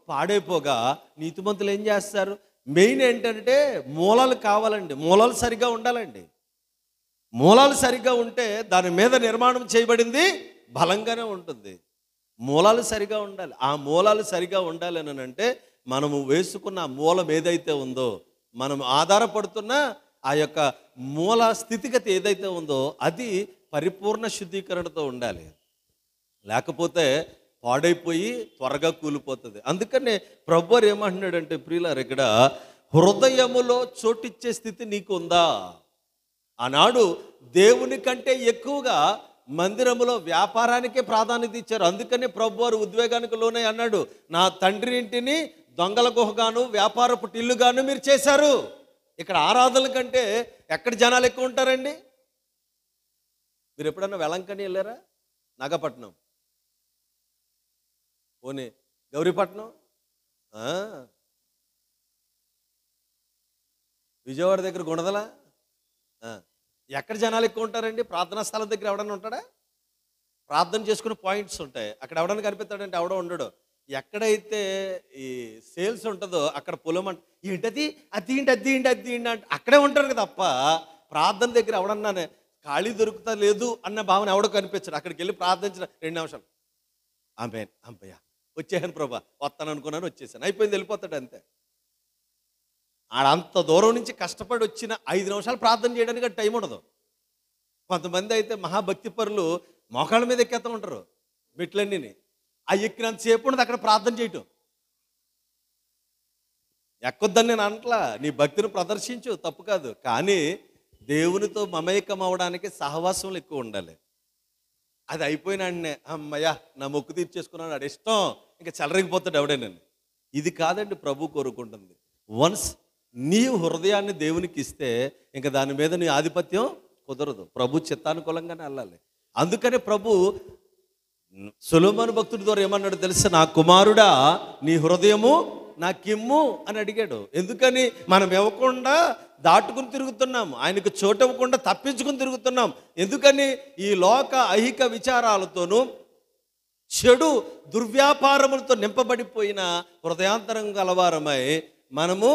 పాడైపోగా నీతిమంతులు ఏం చేస్తారు? మెయిన్ ఏంటంటే మూలాలు కావాలండి. మూలాలు సరిగ్గా ఉండాలండి. మూలాలు సరిగ్గా ఉంటే దాని మీద నిర్మాణం చేయబడింది బలంగానే ఉంటుంది. మూలాలు సరిగా ఉండాలి. ఆ మూలాలు సరిగా ఉండాలి అని అంటే మనము వేసుకున్న మూలం ఏదైతే ఉందో, మనం ఆధారపడుతున్న ఆ యొక్క మూల స్థితిగతి ఏదైతే ఉందో అది పరిపూర్ణ శుద్ధీకరణతో ఉండాలి. లేకపోతే పాడైపోయి త్వరగా కూలిపోతుంది. అందుకనే ప్రభువారు ఏమంటున్నాడంటే, ప్రియులారు ఇక్కడ హృదయములో చోటిచ్చే స్థితి నీకు ఉందా? ఆనాడు దేవుని కంటే ఎక్కువగా మందిరములో వ్యాపారానికే ప్రాధాన్యత ఇచ్చారు. అందుకనే ప్రభువారు ఉద్వేగానికి లోనే అన్నాడు, నా తండ్రి ఇంటిని దొంగల గుహగాను వ్యాపారపు టిల్లుగాను మీరు చేశారు. ఇక్కడ ఆరాధనల కంటే ఎక్కడ జనాలు ఎక్కువ ఉంటారండి? మీరు ఎప్పుడన్నా వెలంకని వెళ్ళారా? నాగపట్నం, పోనీ గౌరీపట్నం, విజయవాడ దగ్గర గుణదల, ఎక్కడ జనాలు ఎక్కువ ఉంటారండి? ప్రార్థనా స్థలం దగ్గర ఎవడన్నా ఉంటాడా? ప్రార్థన చేసుకునే పాయింట్స్ ఉంటాయి, అక్కడ ఎవడన్నా కనిపిస్తాడంటే ఎవడో ఉండడు. ఎక్కడైతే ఈ సేల్స్ ఉంటుందో అక్కడ పొలం ఏంటది, అది అంటే అక్కడే ఉంటారు కదా. తప్ప ప్రార్థన దగ్గర ఎవడన్నానే ఖాళీ దొరుకుతా లేదు అన్న భావన ఎవడో కనిపించడు. అక్కడికి వెళ్ళి ప్రార్థించిన 2 నిమిషాలు, ఆమె అమ్మయ్య వచ్చేసాను ప్రభా, వస్తాను అనుకున్నాను, వచ్చేసాను, అయిపోయింది, వెళ్ళిపోతాడు అంతే. అంత దూరం నుంచి కష్టపడి వచ్చిన 5 నిమిషాలు ప్రార్థన చేయడానికి టైం ఉండదు. కొంతమంది అయితే మహాభక్తి పరులు మోకాళ్ళ మీద ఎక్కేస్తూ ఉంటారు మెట్లన్నీ. ఆ ఎక్కినంతసేపు ఉండదు అక్కడ ప్రార్థన చేయటం. ఎక్కొద్దని నేను అంటలా, నీ భక్తిని ప్రదర్శించు, తప్పు కాదు. కానీ దేవునితో మమేకం అవడానికి సహవాసంలో ఎక్కువ ఉండాలి. అది అయిపోయిన అమ్మయ్య నా మొక్కు తీర్చేసుకున్నాను, అది ఇష్టం, ఇంకా చెలరగిపోతాడు ఎవడేనని. ఇది కాదండి ప్రభు కోరుకుంటుంది. వన్స్ నీ హృదయాన్ని దేవునికి ఇస్తే ఇంకా దాని మీద నీ ఆధిపత్యం కుదరదు. ప్రభు చిత్తానుకూలంగానే వెళ్ళాలి. అందుకనే ప్రభు సొలొమోను భక్తుడి ద్వారా ఏమన్నాడు తెలుసా? నా కుమారుడా, నీ హృదయము నాకిమ్ము అని అడిగాడు. ఎందుకని? మనం ఇవ్వకుండా దాటుకుని తిరుగుతున్నాం, ఆయనకు చోటు ఇవ్వకుండా తప్పించుకుని తిరుగుతున్నాం. ఎందుకని? ఈ లోక ఐహిక విచారాలతోనూ చెడు దుర్వ్యాపారములతో నింపబడిపోయిన హృదయాంతరం గలవారమై మనము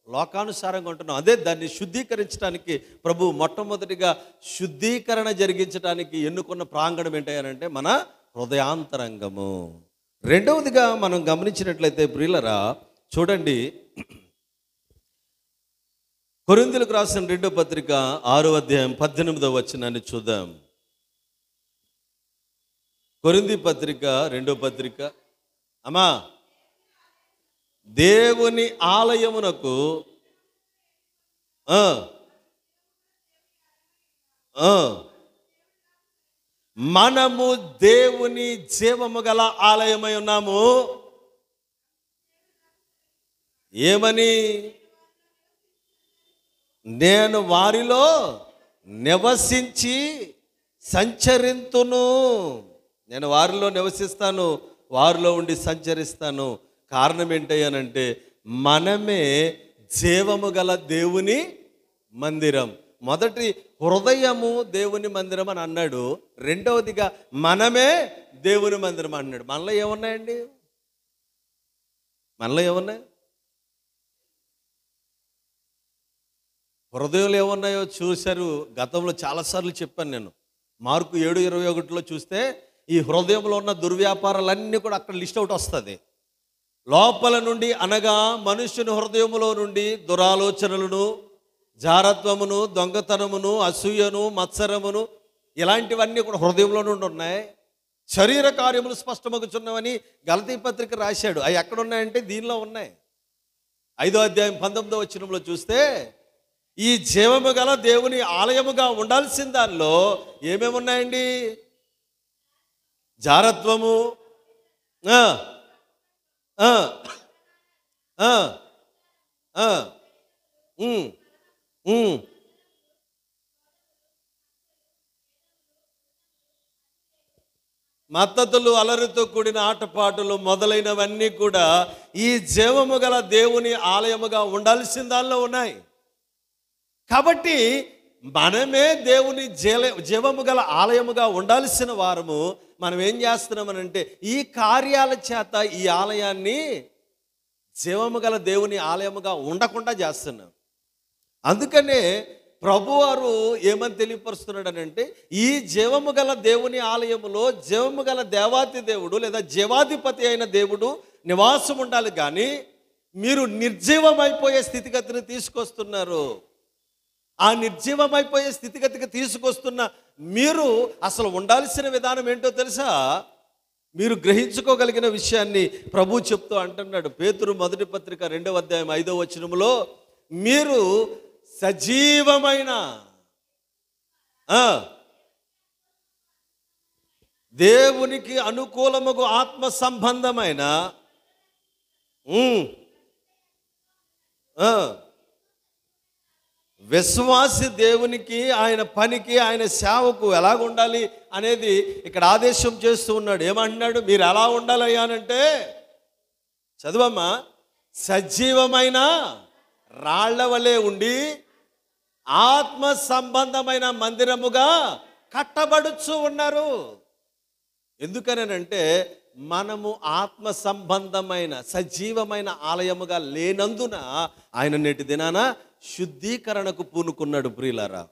లోకానుసారంగా ఉంటున్నాం. అదే దాన్ని శుద్ధీకరించడానికి ప్రభు మొట్టమొదటిగా శుద్ధీకరణ జరిగించడానికి ఎన్నుకున్న ప్రాంగణం ఏంటంటే మన హృదయాంతరంగము. రెండవదిగా మనం గమనించినట్లయితే ప్రియులరా, చూడండి, కొరింథీయులకు రాసిన 2వ పత్రిక 6వ అధ్యాయం 18వ వచనాన్ని చూద్దాం. కొరింథీ పత్రిక 2వ పత్రిక. అమ్మా, దేవుని ఆలయమునకు మనము దేవుని జీవము గల ఆలయమై ఉన్నాము. ఏమని? నేను వారిలో నివసించి సంచరింతును. నేను వారిలో నివసిస్తాను, వారిలో ఉండి సంచరిస్తాను. కారణం ఏంటయ్యానంటే మనమే జీవము గల దేవుని మందిరం. మొదటి హృదయము దేవుని మందిరం అని అన్నాడు. రెండవదిగా మనమే దేవుని మందిరం అన్నాడు. మనలో ఏమున్నాయండి? మనలో ఏమున్నాయి? హృదయంలో ఏమున్నాయో చూశారు. గతంలో చాలాసార్లు చెప్పాను నేను. మార్కు 7:21 చూస్తే ఈ హృదయంలో ఉన్న దుర్వ్యాపారాలన్నీ కూడా అక్కడ లిస్ట్ అవుట్ వస్తుంది. లోపల నుండి అనగా మనుష్యుని హృదయములో నుండి దురాలోచనలను, జారత్వమును, దొంగతనమును, అసూయను, మత్సరమును, ఇలాంటివన్నీ కూడా హృదయంలో నుండి ఉన్నాయి. శరీర కార్యములు స్పష్టమగుచున్నవని గలతీ పత్రిక రాశాడు. అవి ఎక్కడున్నాయంటే దీనిలో ఉన్నాయి. 5వ అధ్యాయం 19వ వచనంలో చూస్తే ఈ జీవము గల దేవుని ఆలయముగా ఉండాల్సిన దానిలో ఏమేమి ఉన్నాయండి? జారత్వము, మత్తతులు, అలరితో కూడిన ఆటపాటలు మొదలైనవన్నీ కూడా ఈ జీవము గల దేవుని ఆలయముగా ఉండాల్సిన దానిలో ఉన్నాయి. కాబట్టి మనమే దేవుని జీవము గల ఆలయముగా ఉండాల్సిన వారము మనం ఏం చేస్తున్నామనంటే ఈ కార్యాల చేత ఈ ఆలయాన్ని జీవము గల దేవుని ఆలయముగా ఉండకుండా చేస్తున్నాం. అందుకనే ప్రభువారు ఏమని తెలియపరుస్తున్నాడనంటే ఈ జీవము గల దేవుని ఆలయములో జీవము గల దేవాతి దేవుడు లేదా జీవాధిపతి అయిన దేవుడు నివాసం ఉండాలి. కానీ మీరు నిర్జీవమైపోయే స్థితిగతిని తీసుకొస్తున్నారు. ఆ నిర్జీవమైపోయే స్థితిగతికి తీసుకొస్తున్న మీరు అసలు ఉండాల్సిన విధానం ఏంటో తెలుసా? మీరు గ్రహించుకోగలిగిన విషయాన్ని ప్రభు చెప్తూ అంటున్నాడు. పేతురు మొదటి పత్రిక 2వ అధ్యాయం 5వ వచనములో మీరు సజీవమైన దేవునికి అనుకూలముగు ఆత్మ సంబంధమైన విశ్వాసి దేవునికి, ఆయన పనికి, ఆయన సేవకు ఎలాగ ఉండాలి అనేది ఇక్కడ ఆదేశం చేస్తూ ఉన్నాడు. ఏమంటున్నాడు? మీరు ఎలా ఉండాలి అయ్యానంటే, చదువమ్మా, సజీవమైన రాళ్ల వలె ఉండి ఆత్మ సంబంధమైన మందిరముగా కట్టబడుచు ఉన్నారు. ఎందుకనంటే మనము ఆత్మ సంబంధమైన సజీవమైన ఆలయముగా లేనందున ఆయన నేటి దినాన శుద్ధీకరణకు పూనుకున్నాడు. ప్రియులారా,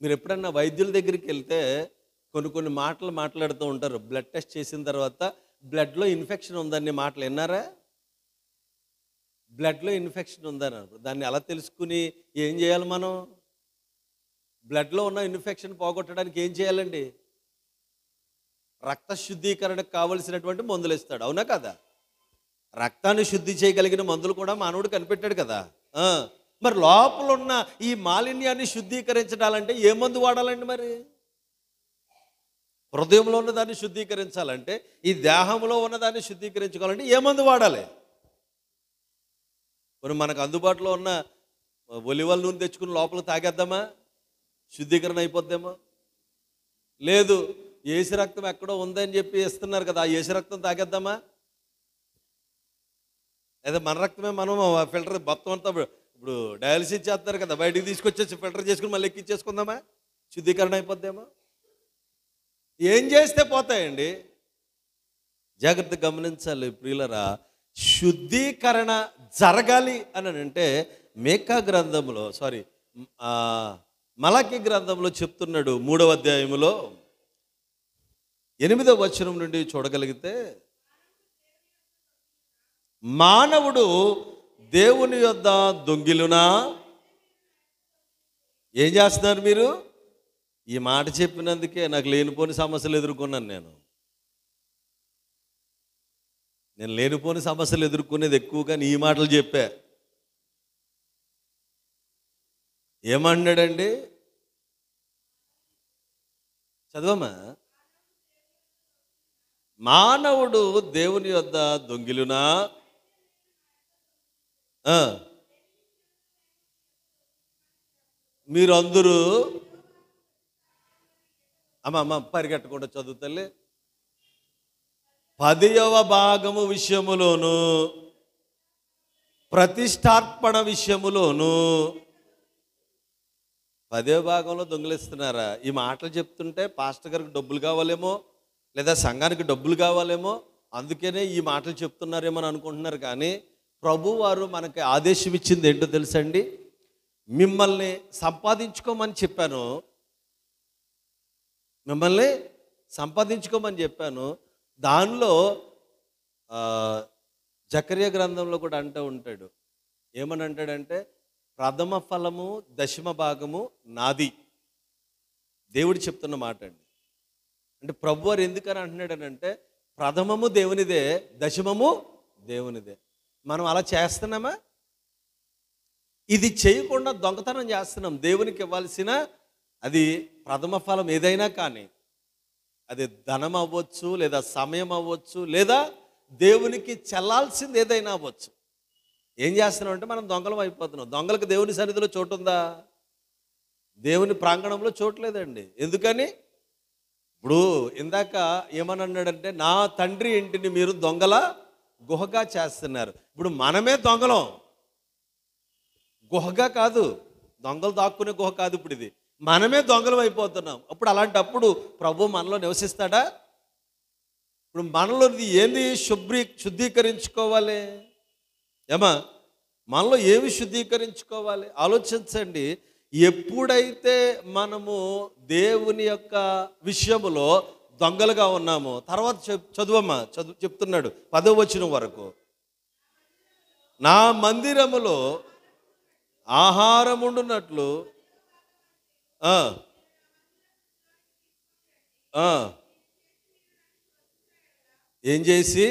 మీరు ఎప్పుడన్నా వైద్యుల దగ్గరికి వెళ్తే కొన్ని మాటలు మాట్లాడుతూ ఉంటారు. బ్లడ్ టెస్ట్ చేసిన తర్వాత బ్లడ్లో ఇన్ఫెక్షన్ ఉందని మాటలు విన్నారా? బ్లడ్లో ఇన్ఫెక్షన్ ఉందని దాన్ని ఎలా తెలుసుకుని ఏం చేయాలి? మనం బ్లడ్లో ఉన్న ఇన్ఫెక్షన్ పోగొట్టడానికి ఏం చేయాలండి? రక్త శుద్ధీకరణకు కావలసినటువంటి మందులు ఇస్తాడు. అవునా కదా? రక్తాన్ని శుద్ధి చేయగలిగిన మందులు కూడా మానవుడు కనిపెట్టాడు కదా. మరి లోపల ఉన్న ఈ మాలిన్యాన్ని శుద్ధీకరించడాలంటే ఏ మందు వాడాలండి? మరి హృదయంలో ఉన్నదాన్ని శుద్ధీకరించాలంటే, ఈ దేహంలో ఉన్నదాన్ని శుద్ధీకరించుకోవాలంటే ఏ మందు వాడాలి? మరి మనకు అందుబాటులో ఉన్న ఒలివల నూనె తెచ్చుకుని లోపల తాగేద్దామా? శుద్ధీకరణ అయిపోద్దేమో. లేదు, ఏసు రక్తం ఎక్కడో ఉందని చెప్పి ఇస్తున్నారు కదా, ఆ ఏసు రక్తం తాగేద్దామా? లేదా మన రక్తమే మనం ఫిల్టర్ మొత్తం అంతా ఇప్పుడు డయాలసిస్ చేస్తారు కదా, బయటికి తీసుకొచ్చేసి ఫిల్టర్ చేసుకుని మళ్ళీ ఎక్కించేసుకుందామా? శుద్ధీకరణ అయిపోద్దేమో. ఏం చేస్తే పోతాయండి? జాగ్రత్తగా గమనించాలి ప్రియులరా. శుద్ధీకరణ జరగాలి అని అంటే మేకా గ్రంథంలో మలాకి గ్రంథంలో చెప్తున్నాడు. 3వ అధ్యాయములో 8వ వచనం నుండి చూడగలిగితే, మానవుడు దేవుని యొద్ద దొంగిలునా. ఏం చేస్తున్నారు మీరు? ఈ మాట చెప్పినందుకే నాకు లేనిపోని సమస్యలు ఎదుర్కొన్నాను. నేను లేనిపోని సమస్యలు ఎదుర్కొనేది ఎక్కువగా ఈ మాటలు చెప్పా. ఏమన్నాడండి? చదవమ్మా. మానవుడు దేవుని యొద్ద దొంగిలునా. మీరు అందరూ అమ్మ పరిగెట్టకుండా చదువుతలే. 10వ భాగము విషయములోను, ప్రతిష్టార్పణ విషయములోను 10వ భాగంలో దొంగిలిస్తున్నారా? ఈ మాటలు చెప్తుంటే పాస్టర్ గారికి డబ్బులు కావాలేమో, లేదా సంఘానికి డబ్బులు కావాలేమో, అందుకనే ఈ మాటలు చెప్తున్నారేమో అని అనుకుంటున్నారు. కానీ ప్రభు వారు మనకి ఆదేశం ఇచ్చింది ఏంటో తెలుసండి? మిమ్మల్ని సంపాదించుకోమని చెప్పాను, మిమ్మల్ని సంపాదించుకోమని చెప్పాను. దానిలో జకర్యా గ్రంథంలో కూడా అంటూ ఉంటాడు. ఏమని అంటాడంటే, ప్రథమ ఫలము 10వ భాగము నాది. దేవుడు చెప్తున్న మాట అండి. అంటే ప్రభు వారు ఎందుకని అంటున్నాడనంటే, ప్రథమము దేవునిదే, 10వ దేవునిదే. మనం అలా చేస్తున్నామా? ఇది చేయకుండా దొంగతనం చేస్తున్నాం. దేవునికి ఇవ్వాల్సిన అది ప్రథమ ఫలం ఏదైనా కానీ, అది ధనం అవ్వచ్చు, లేదా సమయం అవ్వచ్చు, లేదా దేవునికి చెల్లాల్సింది ఏదైనా అవ్వచ్చు. ఏం చేస్తున్నాం అంటే మనం దొంగలం అయిపోతున్నాం. దొంగలకు దేవుని సన్నిధిలో చోటు ఉందా? దేవుని ప్రాంగణంలో చోట్లేదండి. ఎందుకని? ఇప్పుడు ఇందాక ఏమని అన్నాడంటే, నా తండ్రి ఇంటిని మీరు దొంగల గుహగా చేస్తున్నారు. ఇప్పుడు మనమే దొంగలం, గుహగా కాదు, దొంగలు దాక్కునే గుహ కాదు. ఇప్పుడు ఇది మనమే దొంగలం అయిపోతున్నాం. అప్పుడు అలాంటప్పుడు ప్రభు మనలో నివసిస్తాడా? ఇప్పుడు మనలో ఏంది శుద్ధీకరించుకోవాలి? ఏమా, మనలో ఏమి శుద్ధీకరించుకోవాలి? ఆలోచించండి. ఎప్పుడైతే మనము దేవుని యొక్క విషయములో దొంగలుగా ఉన్నామో, తర్వాత చదువమ్మా, చెప్తున్నాడు 10వ వచనం వరకు. నా మందిరములో ఆహారం ఉండునట్లు ఏం చేసి,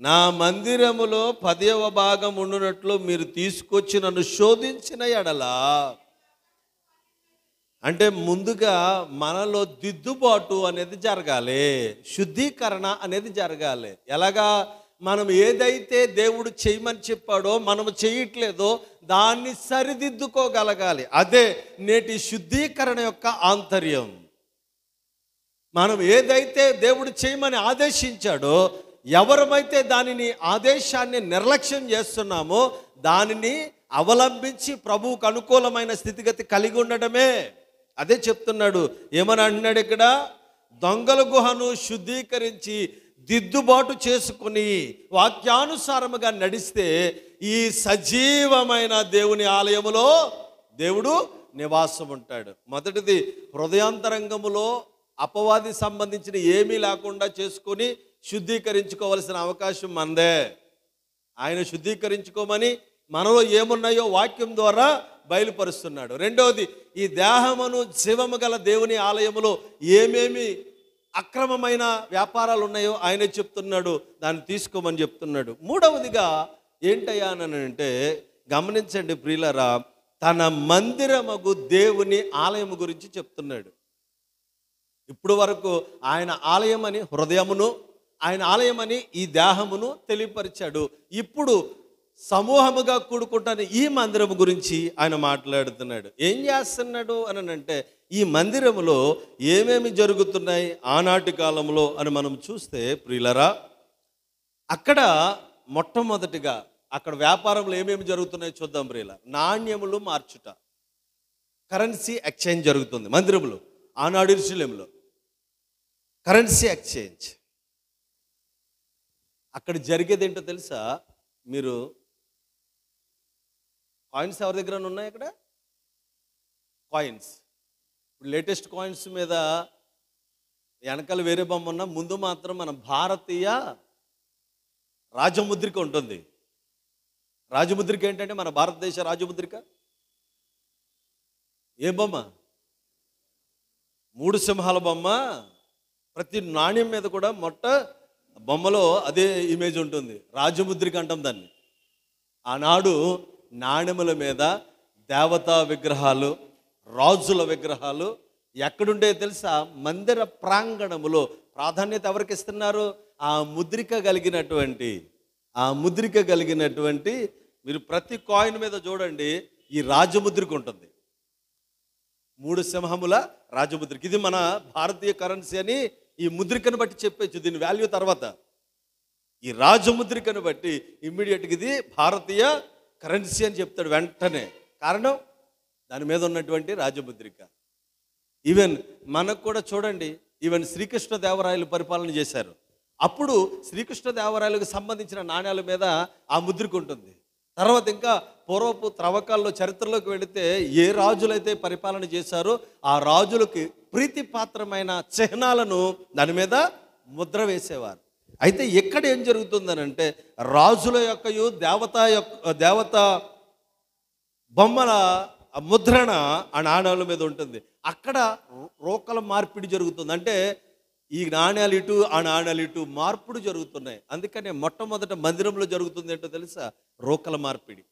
నా మందిరములో 10వ భాగం ఉండునట్లు మీరు తీసుకొచ్చి నన్ను శోధించిన ఎడల. అంటే ముందుగా మనలో దిద్దుబాటు అనేది జరగాలి, శుద్ధీకరణ అనేది జరగాలి. ఎలాగా? మనం ఏదైతే దేవుడు చేయమని చెప్పాడో మనము చేయట్లేదో దాన్ని సరిదిద్దుకోగలగాలి. అదే నేటి శుద్ధీకరణ యొక్క ఆంతర్యం. మనం ఏదైతే దేవుడు చేయమని ఆదేశించాడో, ఎవరమైతే దానిని ఆదేశాన్ని నిర్లక్ష్యం చేస్తున్నామో దానిని అవలంబించి ప్రభువుకు అనుకూలమైన స్థితిగతి కలిగి ఉండడమే. అదే చెప్తున్నాడు. ఏమని అంటున్నాడు ఇక్కడ? దొంగల గుహను శుద్ధీకరించి దిద్దుబాటు చేసుకుని వాక్యానుసారముగా నడిస్తే ఈ సజీవమైన దేవుని ఆలయములో దేవుడు నివాసం ఉంటాడు. మొదటిది, హృదయాంతరంగములో అపవాది సంబంధించిన ఏమీ లేకుండా చేసుకొని శుద్ధీకరించుకోవాల్సిన అవకాశం మనదే. ఆయన శుద్ధీకరించుకోమని మనలో ఏమున్నాయో వాక్యం ద్వారా బయలుపరుస్తున్నాడు. రెండవది, ఈ దేహమును జీవము గల దేవుని ఆలయములో ఏమేమి అక్రమమైన వ్యాపారాలు ఉన్నాయో ఆయన చెప్తున్నాడు, దాన్ని తీసుకోమని చెప్తున్నాడు. మూడవదిగా ఏంటయ్యా అని అంటే, గమనించండి ప్రియులరా, తన మందిరమగు దేవుని ఆలయము గురించి చెప్తున్నాడు. ఇప్పుడు వరకు ఆయన ఆలయమని హృదయమును, ఆయన ఆలయమని ఈ దేహమును తెలియపరిచాడు. ఇప్పుడు సమూహముగా కూడుకుంటున్న ఈ మందిరము గురించి ఆయన మాట్లాడుతున్నాడు. ఏం చేస్తున్నాడు అని అంటే, ఈ మందిరములో ఏమేమి జరుగుతున్నాయి ఆనాటి కాలంలో అని మనం చూస్తే ప్రియులరా, అక్కడ మొట్టమొదటిగా అక్కడ వ్యాపారంలో ఏమేమి జరుగుతున్నాయో చూద్దాం ప్రియుల. నాణ్యములు మార్చుట, కరెన్సీ ఎక్స్చేంజ్ జరుగుతుంది మందిరంలో. ఆనాడు యెరూషలేములో కరెన్సీ ఎక్స్చేంజ్. అక్కడ జరిగేది ఏంటో తెలుసా? మీరు కాయిన్స్ ఎవరి దగ్గర ఉన్నాయి? అక్కడ కాయిన్స్, ఇప్పుడు లేటెస్ట్ కాయిన్స్ మీద వెనకాల వేరే బొమ్మ ఉన్నా, ముందు మాత్రం మన భారతీయ రాజముద్రిక ఉంటుంది. రాజముద్రిక ఏంటంటే మన భారతదేశ రాజముద్రిక ఏ బొమ్మ? 3 సింహాల బొమ్మ. ప్రతి నాణ్యం మీద కూడా బొమ్మలో అదే ఇమేజ్ ఉంటుంది. రాజముద్రిక అంటాం దాన్ని. ఆనాడు నాణ్యముల మీద దేవతా విగ్రహాలు, రాజుల విగ్రహాలు ఎక్కడుండే తెలుసా? మందిర ప్రాంగణములో. ప్రాధాన్యత ఎవరికి ఇస్తున్నారు? ఆ ముద్రిక కలిగినటువంటి మీరు ప్రతి కాయిన్ మీద చూడండి, ఈ రాజముద్రిక ఉంటుంది. 3 సింహముల రాజముద్రిక. ఇది మన భారతీయ కరెన్సీ అని ఈ ముద్రికను బట్టి చెప్పచ్చు. దీని వాల్యూ తర్వాత ఈ రాజముద్రికను బట్టి ఇమ్మీడియట్గా ఇది భారతీయ కరెన్సీ అని చెప్తాడు వెంటనే. కారణం దాని మీద ఉన్నటువంటి రాజముద్రిక. ఈవెన్ మనకు కూడా చూడండి, ఈవెన్ శ్రీకృష్ణదేవరాయలు పరిపాలన చేశారు. అప్పుడు శ్రీకృష్ణదేవరాయలకు సంబంధించిన నాణ్యాల మీద ఆ ముద్రిక ఉంటుంది. తర్వాత ఇంకా పూర్వపు త్రవ్వకాల్లో చరిత్రలోకి వెళితే ఏ రాజులైతే పరిపాలన చేశారో ఆ రాజులకి ప్రీతిపాత్రమైన చిహ్నాలను దాని మీద ముద్ర వేసేవారు. అయితే ఎక్కడ ఏం జరుగుతుందనంటే, రాజుల యొక్కయు దేవత బొమ్మల ముద్రణ ఆ నాణ్యాల మీద ఉంటుంది. అక్కడ రోకల మార్పిడి జరుగుతుంది. అంటే ఈ నాణ్యాలు ఇటు, ఆ నాణ్యాలు ఇటు మార్పుడు జరుగుతున్నాయి. అందుకనే మొట్టమొదట మందిరంలో జరుగుతుంది ఏంటో తెలుసా? రోకల మార్పిడి.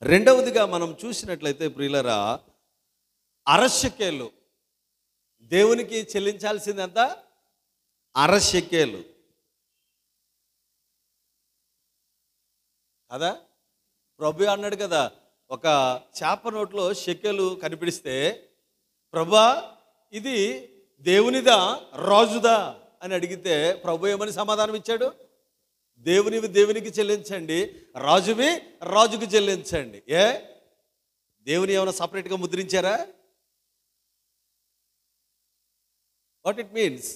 రెండవదిగా మనం చూసినట్లయితే ప్రియులరా, అరశకేలు దేవునికి చెల్లించాల్సింది ఎంత? అరశకేలు కదా. ప్రభు అన్నాడు కదా, ఒక చేప నోట్లో షెకెలు కనిపిస్తే, ప్రభువా ఇది దేవునిదా రాజుదా అని అడిగితే ప్రభు ఏమని సమాధానం ఇచ్చాడు? దేవునివి దేవునికి చెల్లించండి, రాజువి రాజుకి చెల్లించండి. దేవుని ఏమైనా సపరేట్గా ముద్రించారా? What it means?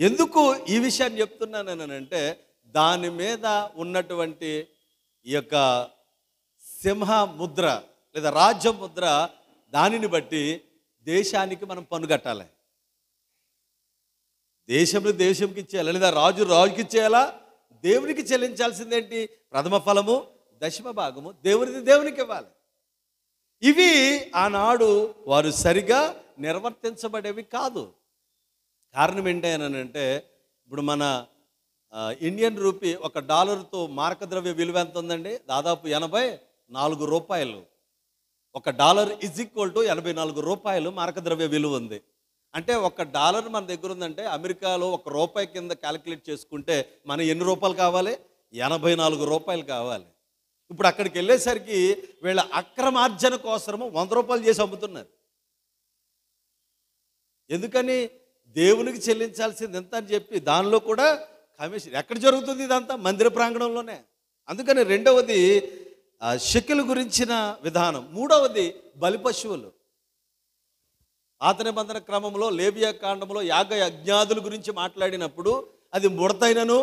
ఎందుకు ఈ విషయాన్ని చెప్తున్నానంటే, దాని మీద ఉన్నటువంటి ఈ యొక్క సింహ ముద్ర లేదా రాజ్య ముద్ర, దానిని బట్టి దేశానికి మనం పన్ను కట్టాలి. దేశంలో దేశంకి ఇచ్చేయాలి, లేదా రాజు రాజుకి ఇచ్చేయాలా? దేవునికి చెల్లించాల్సిందేంటి? ప్రథమ ఫలము, దశమ భాగము దేవునిది దేవునికి ఇవ్వాలి. ఇవి ఆనాడు వారు సరిగా నిర్వర్తించబడేవి కాదు. కారణం ఏంటంటే, ఇప్పుడు మన ఇండియన్ రూపీ $1తో మార్కద్రవ్య విలువ ఎంత ఉందండి? దాదాపు 84 రూపాయలు. $1 = 84 రూపాయలు మార్కద్రవ్య విలువ ఉంది. అంటే $1 మన దగ్గర ఉందంటే, అమెరికాలో ₹1 కింద క్యాలిక్యులేట్ చేసుకుంటే మన ఎన్ని రూపాయలు కావాలి? 84 రూపాయలు కావాలి. ఇప్పుడు అక్కడికి వెళ్ళేసరికి వీళ్ళ అక్రమార్జన కోసము ₹100 చేసి అమ్ముతున్నారు. ఎందుకని? దేవునికి చెల్లించాల్సింది ఎంత అని చెప్పి దానిలో కూడా కమిషన్. ఎక్కడ జరుగుతుంది ఇదంతా? మందిర ప్రాంగణంలోనే. అందుకని రెండవది షెకెల్ గురించిన విధానం. మూడవది బలి పశువులు. పాత నిబంధన క్రమంలో లేవియా కాండంలో యాగ యజ్ఞాదుల గురించి మాట్లాడినప్పుడు అది ముడతైనను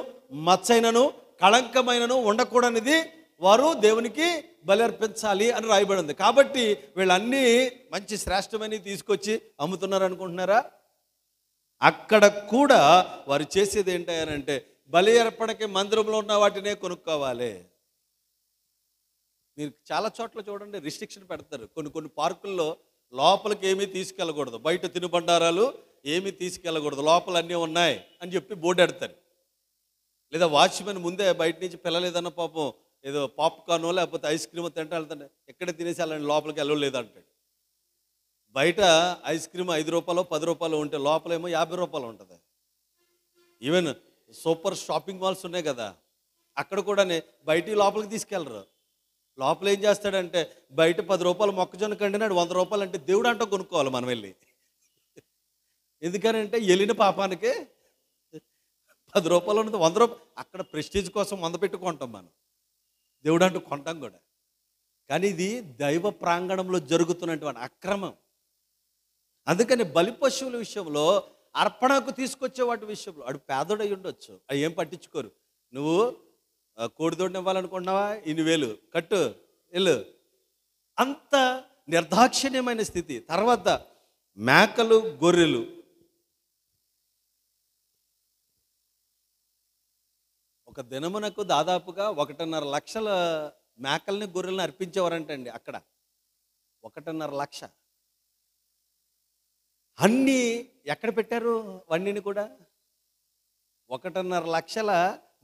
మచ్చైనను కళంకమైనను ఉండకూడనిది వారు దేవునికి బలి అర్పించాలి అని రాయబడింది. కాబట్టి వీళ్ళన్నీ మంచి శ్రేష్టమైనవి తీసుకొచ్చి అమ్ముతున్నారు అనుకుంటున్నారా? అక్కడ కూడా వారు చేసేది ఏంటంటే బలి అర్పణకి మందిరంలో ఉన్న వాటినే కొనుక్కోవాలి. మీరు చాలా చోట్ల చూడండి, రిస్ట్రిక్షన్ పెడతారు. కొన్ని పార్కుల్లో లోపలికి ఏమీ తీసుకెళ్ళకూడదు, బయట తినుబండారాలు ఏమీ తీసుకెళ్ళకూడదు, లోపల అన్నీ ఉన్నాయి అని చెప్పి బోర్డు ఎడతారు. లేదా వాచ్మెన్ ముందే బయట నుంచి పిల్లలు ఏదన్నా పాపం ఏదో పాప్కార్నో లేకపోతే ఐస్ క్రీమో తింటే వెళ్తాడు, ఎక్కడ తినేసి వెళ్ళండి, లోపలికి వెళ్ళలేదంటాడు. బయట ఐస్ క్రీమ్ 5 రూపాయలు 10 రూపాయలు ఉంటే లోపలేమో 50 రూపాయలు ఉంటుంది. ఈవెన్ సూపర్ షాపింగ్ మాల్స్ ఉన్నాయి కదా, అక్కడ కూడా బయట లోపలికి తీసుకెళ్ళరు. లోపల ఏం చేస్తాడంటే బయట 10 రూపాయలు మొక్కజొన్న కండినాడు 100 రూపాయలు అంటే దేవుడు అంటూ కొనుక్కోవాలి మనం వెళ్ళి. ఎందుకనంటే వెళ్ళిన పాపానికి 10 రూపాయలు ఉన్నది 100 రూపాయలు, అక్కడ ప్రెస్టీజ్ కోసం 100 పెట్టుకుంటాం మనం, దేవుడు అంటూ కొంటాం కూడా. కానీ ఇది దైవ ప్రాంగణంలో జరుగుతున్నటువంటి అక్రమం. అందుకని బలి పశువుల విషయంలో, అర్పణకు తీసుకొచ్చే వాటి విషయంలో అడు పేదోడై ఉండొచ్చు, అవి ఏం పట్టించుకోరు. నువ్వు కోడిదోడిని ఇవ్వాలనుకుంటున్నావా, 2,000 కట్టు వెళ్ళు, అంత నిర్దాక్షిణ్యమైన స్థితి. తర్వాత మేకలు గొర్రెలు, ఒక దినమునకు దాదాపుగా 1.5 లక్షల మేకల్ని గొర్రెల్ని అర్పించేవారంటండి అక్కడ. 1.5 లక్ష. అన్నీ ఎక్కడ పెట్టారు వన్నీని కూడా? 1.5 లక్షల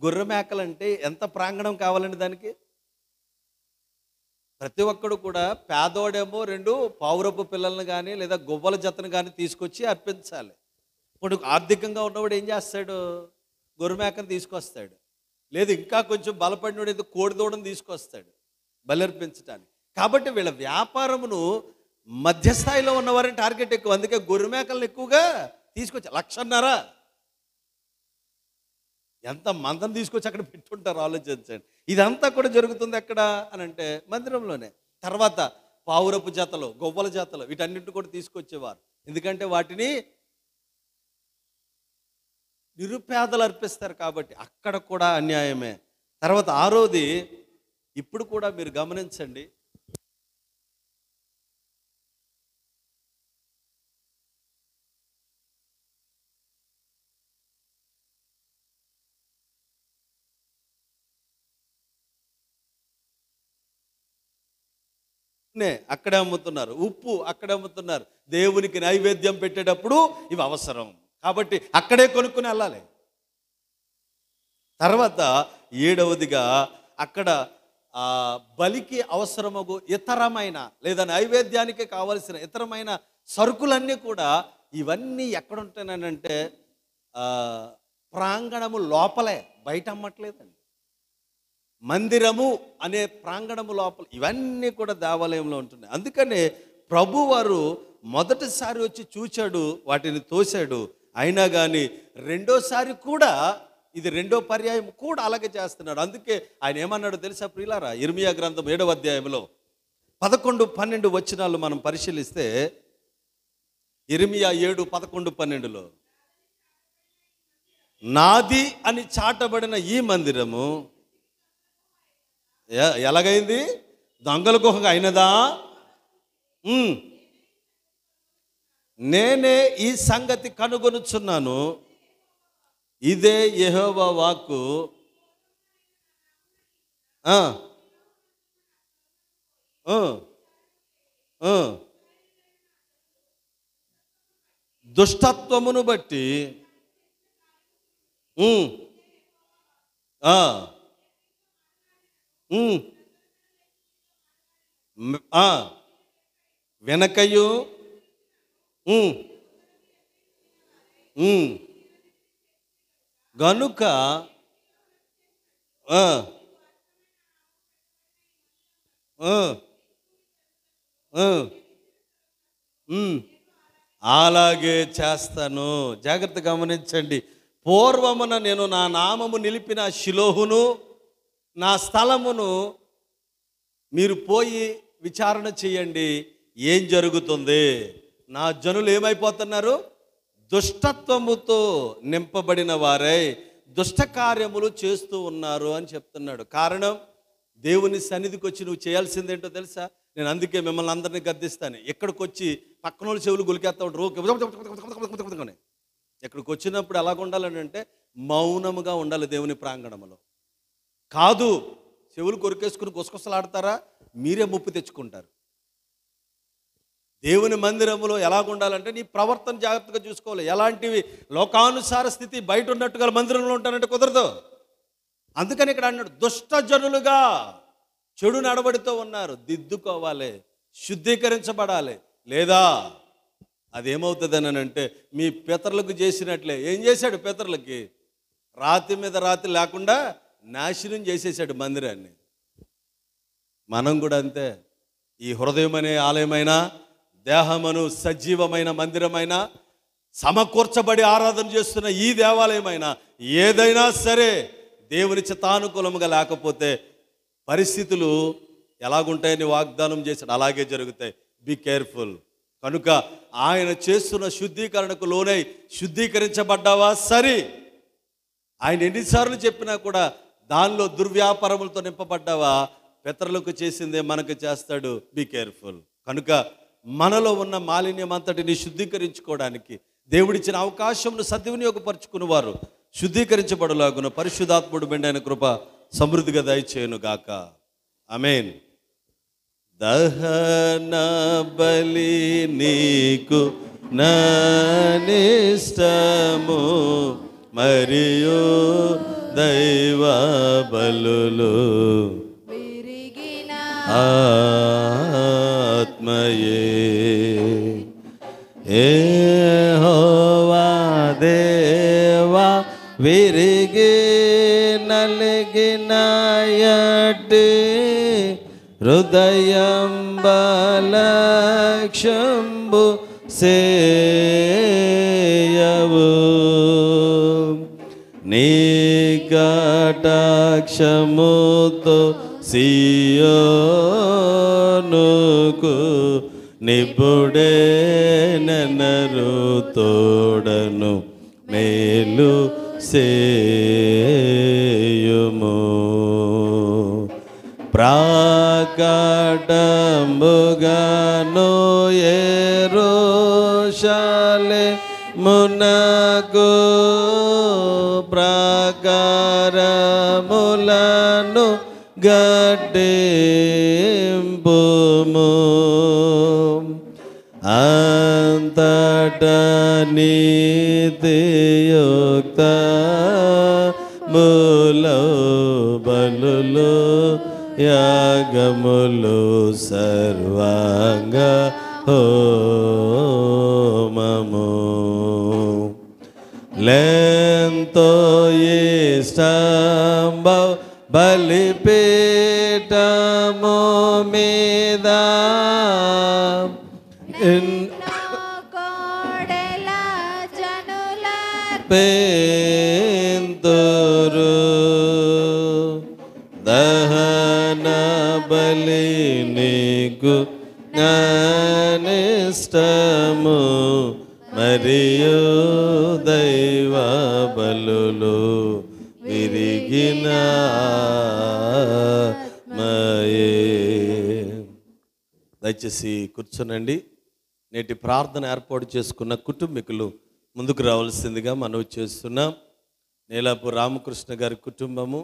గొర్రె మేకలంటే ఎంత ప్రాంగణం కావాలండి దానికి? ప్రతి ఒక్కడు కూడా పేదోడేమో 2 పావురపు పిల్లల్ని కానీ లేదా గువ్వల జతను కానీ తీసుకొచ్చి అర్పించాలి. ఇప్పుడు ఆర్థికంగా ఉన్నవాడు ఏం చేస్తాడు? గొర్రె మేకను తీసుకొస్తాడు. లేదు ఇంకా కొంచెం బలపడినోడు ఏదో కోడిదూడని తీసుకొస్తాడు బలర్పించడానికి. కాబట్టి వీళ్ళ వ్యాపారమును మధ్యస్థాయిలో ఉన్నవారిని టార్గెట్ ఎక్కువ. అందుకే గొర్రె మేకలను ఎక్కువగా తీసుకొచ్చి 1,500,000 ఎంత మందం తీసుకొచ్చి అక్కడ పెట్టుంటారు, ఆలోచించండి. ఇదంతా కూడా జరుగుతుంది ఎక్కడ అని అంటే మందిరంలోనే. తర్వాత పావురపు జతలు, గొవ్వల జతలు, వీటన్నింటి కూడా తీసుకొచ్చేవారు. ఎందుకంటే వాటిని నిరుపేదలు అర్పిస్తారు కాబట్టి అక్కడ కూడా అన్యాయమే. తర్వాత 6వది, ఇప్పుడు కూడా మీరు గమనించండి, అక్కడే అమ్ముతున్నారు, ఉప్పు అక్కడే అమ్ముతున్నారు. దేవునికి నైవేద్యం పెట్టేటప్పుడు ఇవి అవసరం కాబట్టి అక్కడే కొనుక్కుని వెళ్ళాలి. తర్వాత 7వదిగా అక్కడ బలికి అవసరమగు ఇతరమైన లేదా నైవేద్యానికి కావలసిన ఇతరమైన సరుకులన్నీ కూడా ఇవన్నీ ఎక్కడ ఉంటాయనంటే ప్రాంగణము లోపలే, బయట అమ్మట్లేదండి. మందిరము అనే ప్రాంగణము లోపల ఇవన్నీ కూడా దేవాలయంలో ఉంటున్నాయి. అందుకనే ప్రభువారు మొదటిసారి వచ్చి చూచాడు, వాటిని తోశాడు. అయినా కానీ రెండోసారి కూడా, ఇది 2వ పర్యాయం కూడా అలాగే చేస్తున్నాడు. అందుకే ఆయన ఏమన్నాడు తెలుసా ప్రియులారా? ఇర్మియా గ్రంథం 7వ అధ్యాయంలో 11-12 వచనాలు మనం పరిశీలిస్తే, ఇర్మియా 7:11-12లో నాది అని చాటబడిన ఈ మందిరము ఎలాగైంది? దొంగల గుహగా అయినదా? నేనే ఈ సంగతి కనుగొనుచున్నాను, ఇదే యెహోవా వాక్కు. దుష్టత్వమును బట్టి వెనకయు గనుక అలాగే చేస్తాను. జాగ్రత్త గమనించండి. పూర్వమున నేను నా నామము నిలిపిన షిలోహును, నా స్థలమును మీరు పోయి విచారణ చేయండి, ఏం జరుగుతుంది. నా జనులు ఏమైపోతున్నారు? దుష్టత్వముతో నింపబడిన వారై దుష్ట కార్యములు చేస్తూ ఉన్నారు అని చెప్తున్నాడు. కారణం, దేవుని సన్నిధికి వచ్చి నువ్వు చేయాల్సిందేంటో తెలుసా? నేను అందుకే మిమ్మల్ని అందరినీ గద్దిస్తాను. ఎక్కడికి వచ్చి పక్కన వాళ్ళు చెవులు గులికేస్తా ఉంటారు. ఇక్కడికి వచ్చినప్పుడు ఎలాగ ఉండాలని అంటే మౌనముగా ఉండాలి దేవుని ప్రాంగణంలో. కాదు చెవులు కొరికేసుకుని గుసగుసలాడతారా, మీరే ముప్పు తెచ్చుకుంటారు. దేవుని మందిరంలో ఎలాగ ఉండాలంటే నీ ప్రవర్తన జాగ్రత్తగా చూసుకోవాలి. ఎలాంటివి లోకానుసార స్థితి బయట ఉన్నట్టుగా మందిరంలో ఉంటానంటే కుదరదు. అందుకని ఇక్కడ అన్నాడు, దుష్టజనులుగా చెడు నడవడితో ఉన్నారు. దిద్దుకోవాలి, శుద్ధీకరించబడాలి. లేదా అదేమవుతుందని అంటే మీ పితరులకు చేసినట్లే. ఏం చేశాడు? పితరులకి రాతి మీద రాతి లేకుండా నాశనం చేసేసాడు మందిరాన్ని. మనం కూడా అంతే. ఈ హృదయం అనే ఆలయమైనా, దేహమను సజీవమైన మందిరమైనా, సమకూర్చబడి ఆరాధన చేస్తున్న ఈ దేవాలయమైనా, ఏదైనా సరే దేవుని చిత్తానుకూలముగా లేకపోతే పరిస్థితులు ఎలాగుంటాయని వాగ్దానం చేశాడు, అలాగే జరుగుతాయి. Be careful. కనుక ఆయన చేస్తున్న శుద్ధీకరణకు లోనై శుద్ధీకరించబడ్డావా? సరే. ఆయన ఎన్నిసార్లు చెప్పినా కూడా దానిలో దుర్వ్యాపారములతో నింపబడ్డావా? పితరులకు చేసిందే మనకు చేస్తాడు. Be careful. కనుక మనలో ఉన్న మాలిన్యం అంతటిని శుద్ధీకరించుకోవడానికి దేవుడిచ్చిన అవకాశంను సద్వినియోగపరుచుకుని వారు శుద్ధీకరించబడులాగున పరిశుద్ధాత్ముడు మెండైన కృప సమృద్ధిగా దయచేయును గాక. ఆమేన్. దహన బలి నీకు ననిష్టము, మరియు దైవ బలులు విరిగిన ఆత్మయే. యెహోవా దేవా విరిగి నలిగినయటి హృదయం బలక్షంబు సేయవు. నీ కటాక్షముతో సియోనుకు నిపుడే ననరు తోడను మేలు సేయుము. ప్రాకటంబుగాను యెరూషలేమునకు ప్రాకారములను గట్టింపుము. అంతటా నీతియుక్తములు బలులు యాగములు సర్వాంగ హోమము లెంతో ఇష్టంబ బలిపీఠము మీద కోడెల జనుల పెంతురు దహన బలి నీకు జ్ఞానిష్టము మరియు దైవ బలులు విరిగిన ఆత్మయే. దయచేసి కూర్చోనండి. నేటి ప్రార్థన ఏర్పాటు చేసుకున్న కుటుంబీకులు ముందుకు రావాల్సిందిగా మనవి చేస్తున్నాం. నీలాపు రామకృష్ణ గారి కుటుంబము,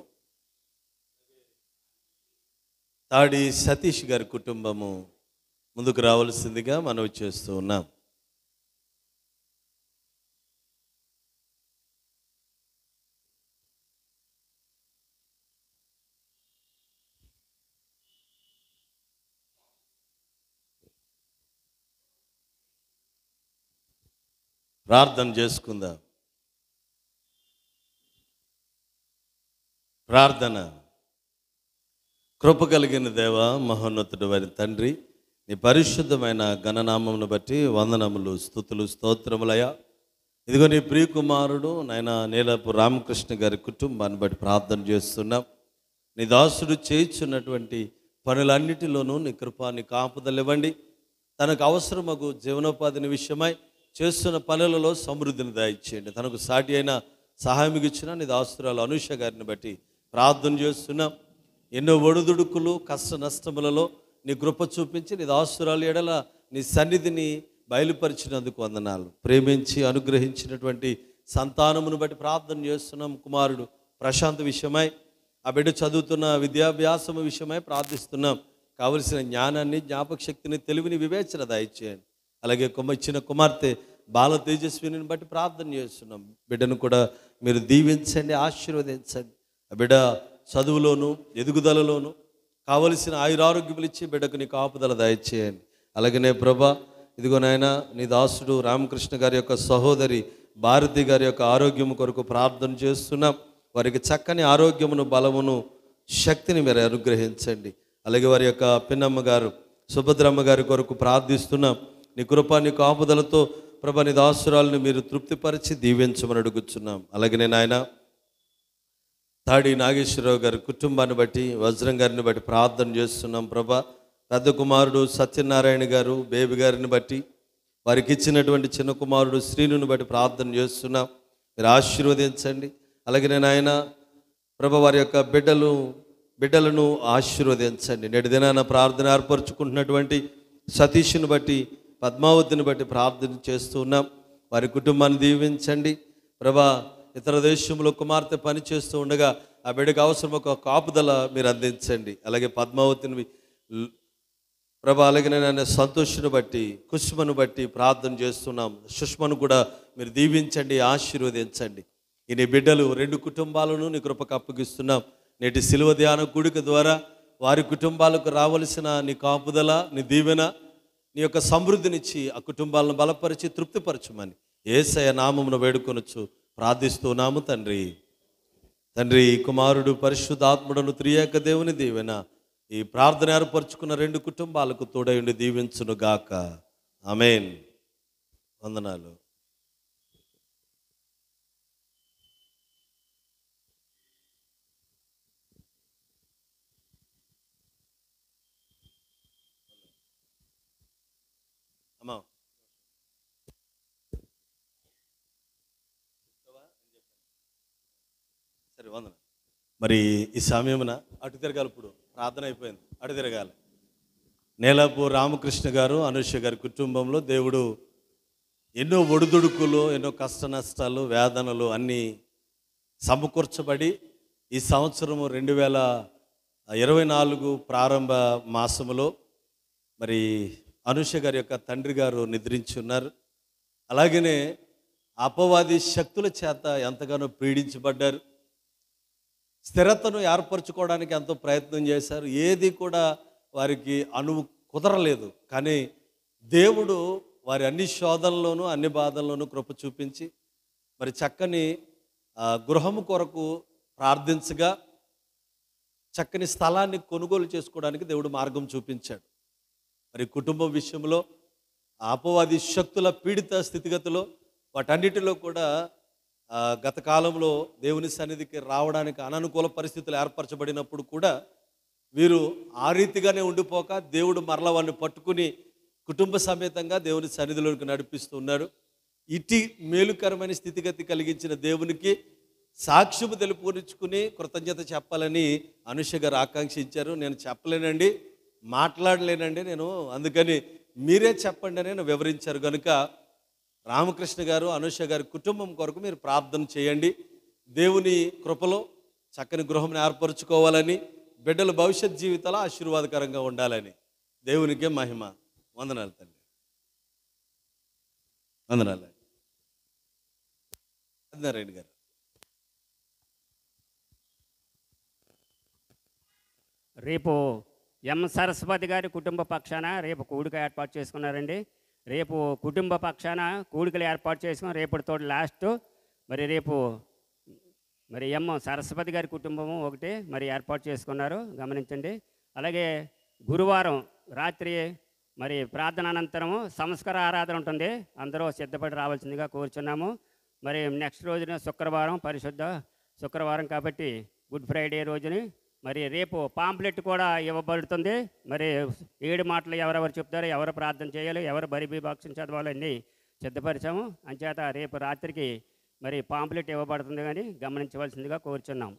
తాడి సతీష్ గారి కుటుంబము ముందుకు రావాల్సిందిగా మనవి చేస్తూ ఉన్నాం. ప్రార్థన చేసుకుందాం. ప్రార్థన. కృప కలిగిన దేవ, మహోన్నతుడు వారి తండ్రి, నీ పరిశుద్ధమైన ఘననామమును బట్టి వందనములు, స్తుతులు, స్తోత్రములయ్యా. ఇదిగో నీ ప్రియకుమారుడు నాయన నీలపు రామకృష్ణ గారి కుటుంబాన్ని బట్టి ప్రార్థన చేస్తున్నాం. నీ దాసుడు చేయించున్నటువంటి పనులన్నిటిలోనూ నీ కృప, నీ కాపుదలు ఇవ్వండి. తనకు అవసరమగు జీవనోపాధిని విషయమై చేస్తున్న పనులలో సమృద్ధిని దయచేయండి. తనకు సాటి అయిన సహాయం ఇచ్చిన నీ దాస్తురాలు అనూష గారిని బట్టి ప్రార్థన చేస్తున్నాం. ఎన్నో ఒడిదుడుకులు కష్ట నష్టములలో నీ కృప చూపించి నీ దాస్తురాలు ఎడల నీ సన్నిధిని బయలుపరిచినందుకు వందనాలు. ప్రేమించి అనుగ్రహించినటువంటి సంతానమును బట్టి ప్రార్థన చేస్తున్నాం. కుమారుడు ప్రశాంత్ విషయమై, ఆ బిడ్డ చదువుతున్న విద్యాభ్యాసము విషయమై ప్రార్థిస్తున్నాం. కావలసిన జ్ఞానాన్ని, జ్ఞాపక శక్తిని, తెలివిని, వివేచన దయచేయండి. అలాగే ఇచ్చిన కుమార్తె బాల తేజస్విని బట్టి ప్రార్థన చేస్తున్నాం. బిడ్డను కూడా మీరు దీవించండి, ఆశీర్వదించండి. ఆ బిడ్డ చదువులోను ఎదుగుదలలోను కావలసిన ఆయురారోగ్యములు ఇచ్చి బిడ్డకు నీ కాపుదల దయచేయండి. అలాగనే ప్రభా, ఇదిగో నాయన నీ దాసుడు రామకృష్ణ గారి యొక్క సహోదరి భారతి గారి యొక్క ఆరోగ్యం కొరకు ప్రార్థన చేస్తున్నాం. వారికి చక్కని ఆరోగ్యమును, బలమును, శక్తిని మీరు అనుగ్రహించండి. అలాగే వారి యొక్క పిన్నమ్మ గారు సుభద్రమ్మ గారి కొరకు ప్రార్థిస్తున్నాం. నీ కృప, నీ కాపుదలతో ప్రభా నీ దాసురాలను మీరు తృప్తిపరిచి దీవించమని అడుగుతున్నాం. అలాగే నాయన తాడి నాగేశ్వరరావు గారి కుటుంబాన్ని బట్టి, వజ్రం గారిని బట్టి ప్రార్థన చేస్తున్నాం. ప్రభా పెద్ద కుమారుడు సత్యనారాయణ గారు బేబీ గారిని బట్టి, వారికి ఇచ్చినటువంటి చిన్న కుమారుడు శ్రీనుని బట్టి ప్రార్థన చేస్తున్నాం. మీరు ఆశీర్వదించండి. అలాగే నాయన ప్రభా వారి యొక్క బిడ్డలను ఆశీర్వదించండి. నేటి దినాన ప్రార్థన ఏర్పరచుకుంటున్నటువంటి సతీష్ని బట్టి, పద్మావతిని బట్టి ప్రార్థన చేస్తున్నాం. వారి కుటుంబాన్ని దీవించండి. ప్రభా ఇతర దేశంలో కుమార్తె పని చేస్తూ ఉండగా ఆ బిడ్డకు అవసరం ఒక కాపుదల మీరు అందించండి. అలాగే పద్మావతిని ప్రభా, అలాగే నేను సంతోషను బట్టి, కుష్మను బట్టి ప్రార్థన చేస్తున్నాం. సుష్మను కూడా మీరు దీవించండి, ఆశీర్వదించండి. ఈ నీ బిడ్డలు 2 కుటుంబాలను నీ కృపకు అప్పగిస్తున్నాం. నేటి శిలువ ధ్యాన కూడిక ద్వారా వారి కుటుంబాలకు రావలసిన నీ కాపుదల, నీ దీవెన, నీ యొక్క సమృద్ధినిచ్చి ఆ కుటుంబాలను బలపరిచి తృప్తిపరచమని యేసయ్య నామమున వేడుకొనొచ్చు ప్రార్థిస్తున్నాము తండ్రి. తండ్రి, కుమారుడు, పరిశుద్ధాత్ముడను త్రియేక దేవుని దీవెన ఈ ప్రార్థన ఏర్పరచుకున్న 2 కుటుంబాలకు తోడయుండి దీవించును గాక. ఆమేన్. వందనాలు. అమ్మా సరే, వందన. మరి ఈ సమయమున అటు తిరగాలి. ఇప్పుడు ప్రార్థన అయిపోయింది, అటు తిరగాలి. నేలపు రామకృష్ణ గారు, అనూష గారి కుటుంబంలో దేవుడు ఎన్నో ఒడిదుడుకులు, ఎన్నో కష్ట నష్టాలు, వేదనలు అన్నీ సమకూర్చబడి ఈ సంవత్సరము 2024 ప్రారంభ మాసములో మరి అనూష గారి యొక్క తండ్రి గారు నిద్రించి ఉన్నారు. అలాగనే అపవాది శక్తుల చేత ఎంతగానో పీడించబడ్డారు. స్థిరతను ఏర్పరచుకోవడానికి ఎంతో ప్రయత్నం చేశారు. ఏది కూడా వారికి కుదరలేదు. కానీ దేవుడు వారి అన్ని శోధనలోనూ, అన్ని బాధల్లోనూ కృప చూపించి మరి చక్కని గృహము కొరకు ప్రార్థించగా చక్కని స్థలాన్ని కొనుగోలు చేసుకోవడానికి దేవుడు మార్గం చూపించాడు. మరి కుటుంబం విషయంలో అపవాది శక్తుల పీడిత స్థితిగతిలో వాటన్నిటిలో కూడా గత కాలంలో దేవుని సన్నిధికి రావడానికి అననుకూల పరిస్థితులు ఏర్పరచబడినప్పుడు కూడా వీరు ఆ రీతిగానే ఉండిపోక దేవుడు మరల వారిని పట్టుకుని కుటుంబ సమేతంగా దేవుని సన్నిధిలోకి నడిపిస్తూ ఉన్నాడు. ఇటు మేలుకరమైన స్థితిగతి కలిగించిన దేవునికి సాక్ష్యము తెలుపుకొనిచ్చుకుని కృతజ్ఞత చెప్పాలని అనూష గారు ఆకాంక్షించారు. నేను చెప్పలేనండి, మాట్లాడలేనండి నేను, అందుకని మీరే చెప్పండి అని నేను వివరించారు. కనుక రామకృష్ణ గారు, అనూష గారి కుటుంబం కొరకు మీరు ప్రార్థన చేయండి. దేవుని కృపలో చక్కని గృహం ఏర్పరచుకోవాలని, బిడ్డల భవిష్యత్ జీవితాలు ఆశీర్వాదకరంగా ఉండాలని. దేవునికే మహిమ. వందనాలు తండ్రి, వందనాలు. నారాయణ గారు. రేపు సరస్వతి గారి కుటుంబ పక్షాన రేపు కూడిక ఏర్పాటు చేసుకున్నారండి. రేపు కుటుంబ పక్షాన కూడికలు ఏర్పాటు చేసుకుని రేపటితో లాస్ట్. మరి రేపు మరి సరస్వతి గారి కుటుంబము ఒకటి మరి ఏర్పాటు చేసుకున్నారు, గమనించండి. అలాగే గురువారం రాత్రి మరి ప్రార్థన అనంతరము సంస్కార ఆరాధన ఉంటుంది, అందరూ సిద్ధపడి రావాల్సిందిగా కోరుచున్నాము. మరి నెక్స్ట్ రోజున శుక్రవారం, పరిశుద్ధ శుక్రవారం కాబట్టి గుడ్ ఫ్రైడే రోజుని మరి రేపు పాంప్లెట్ కూడా ఇవ్వబడుతుంది. మరి 7 మాటలు ఎవరెవరు చెప్తారో, ఎవరు ప్రార్థన చేయాలి, ఎవరు బైబిల్ బాక్స్ని చదవాలన్నీ సిద్ధపరిచాము. అంచేత రేపు రాత్రికి మరి పాంప్లెట్ ఇవ్వబడుతుంది కానీ గమనించవలసిందిగా కోరుచున్నాం.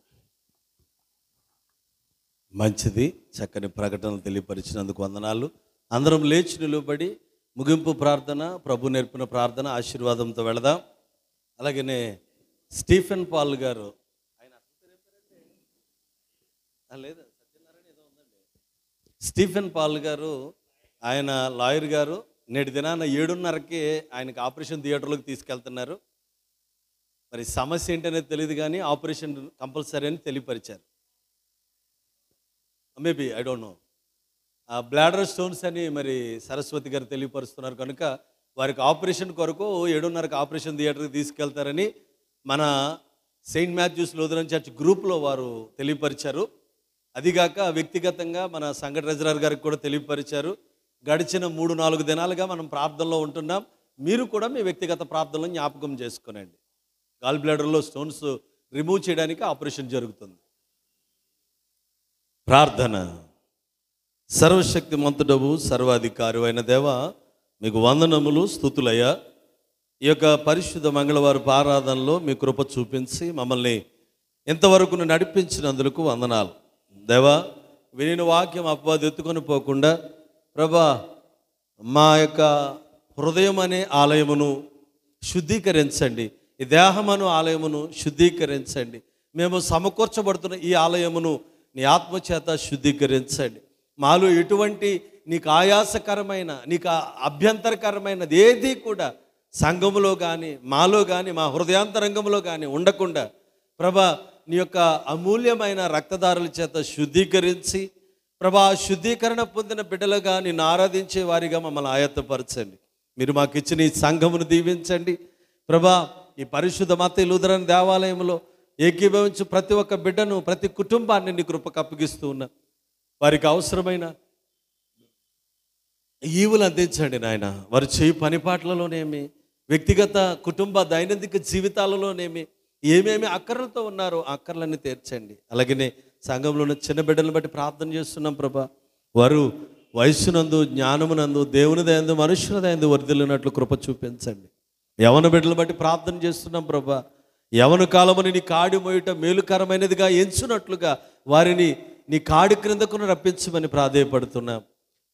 మంచిది, చక్కని ప్రకటనలు తెలియపరిచినందుకు వందనాలు. అందరం లేచి నిలువబడి ముగింపు ప్రార్థన, ప్రభు నేర్పిన ప్రార్థన ఆశీర్వాదంతో వెళదాం. అలాగనే స్టీఫెన్ పాల్ గారు, లేదా స్టీఫెన్ పాల్ గారు, ఆయన లాయర్ గారు, నేటి దినాన 7:30కి ఆయనకి ఆపరేషన్ థియేటర్లోకి తీసుకెళ్తున్నారు. మరి సమస్య ఏంటనేది తెలియదు కానీ ఆపరేషన్ కంపల్సరీ అని తెలియపరిచారు. Maybe I don't know. Bladder stones అని మరి సరస్వతి గారు తెలియపరుస్తున్నారు కనుక వారికి ఆపరేషన్ కొరకు 7:30కి ఆపరేషన్ థియేటర్కి తీసుకెళ్తారని మన సెయింట్ మాథ్యూస్ లూథరన్ చర్చ్ గ్రూప్లో వారు తెలియపరిచారు. అదిగాక వ్యక్తిగతంగా మన సంఘ ట్రెజరర్ గారికి కూడా తెలియపరిచారు. గడిచిన 3-4 దినాలుగా మనం ప్రార్థనలో ఉంటున్నాం. మీరు కూడా మీ వ్యక్తిగత ప్రార్థనలో జ్ఞాపకం చేసుకోనండి. గాల్ బ్లాడర్లో స్టోన్స్ రిమూవ్ చేయడానికి ఆపరేషన్ జరుగుతుంది. ప్రార్థన. సర్వశక్తిమంతుడవు సర్వాధికారి అయిన దేవ, మీకు వందనములు, స్తుతులయ్యా. ఈ యొక్క పరిశుద్ధ మంగళవారపు ఆరాధనలో మీ కృప చూపించి మమ్మల్ని ఇంతవరకు నడిపించినందుకు వందనాలు దేవా. వినిన వాక్యం అపవాది ఎత్తుకొని పోకుండా ప్రభా, మా యొక్క హృదయం అనే ఆలయమును శుద్ధీకరించండి, ఈ దేహమను ఆలయమును శుద్ధీకరించండి. మేము సమకూర్చబడుతున్న ఈ ఆలయమును నీ ఆత్మచేత శుద్ధీకరించండి. మాలో ఎటువంటి నీకు ఆయాసకరమైన, నీకు అభ్యంతరకరమైనది ఏది కూడా సంఘములో కానీ, మాలో కానీ, మా హృదయాంతరంగంలో కానీ ఉండకుండా ప్రభా, నీ యొక్క అమూల్యమైన రక్తధారుల చేత శుద్ధీకరించి ప్రభా, శుద్ధీకరణ పొందిన బిడ్డలుగా నిన్ను ఆరాధించే వారిగా మమ్మల్ని ఆయత్తపరచండి. మీరు మాకు ఇచ్చిన ఈ సంఘమును దీవించండి ప్రభా. ఈ పరిశుద్ధ మత్తయి లూథరన్ దేవాలయంలో ఏకీభవించు ప్రతి ఒక్క బిడ్డను, ప్రతి కుటుంబాన్ని నీ కృపకు అప్పగిస్తూ ఉన్నా. వారికి అవసరమైన ఈవులు అందించండి నాయన. వారు చేయి పనిపాట్లలోనేమి, వ్యక్తిగత కుటుంబ దైనందిక జీవితాలలోనేమి ఏమేమి అక్కర్లతో ఉన్నారో ఆ అక్కర్లన్నీ తీర్చండి. అలాగనే సంఘంలో ఉన్న చిన్న బిడ్డలను బట్టి ప్రార్థన చేస్తున్నాం ప్రభా. వారు వయస్సునందు, జ్ఞానమునందు, దేవుని దయందు, మనుషుల దయందు వర్ధిల్లినట్లు కృప చూపించండి. యవన బిడ్డలను బట్టి ప్రార్థన చేస్తున్నాం ప్రభా. యవన కాలముని నీ కాడి మోయట మేలుకరమైనదిగా ఎంచునట్లుగా వారిని నీ కాడి క్రిందకు రప్పించమని ప్రాధేయపడుతున్నాం.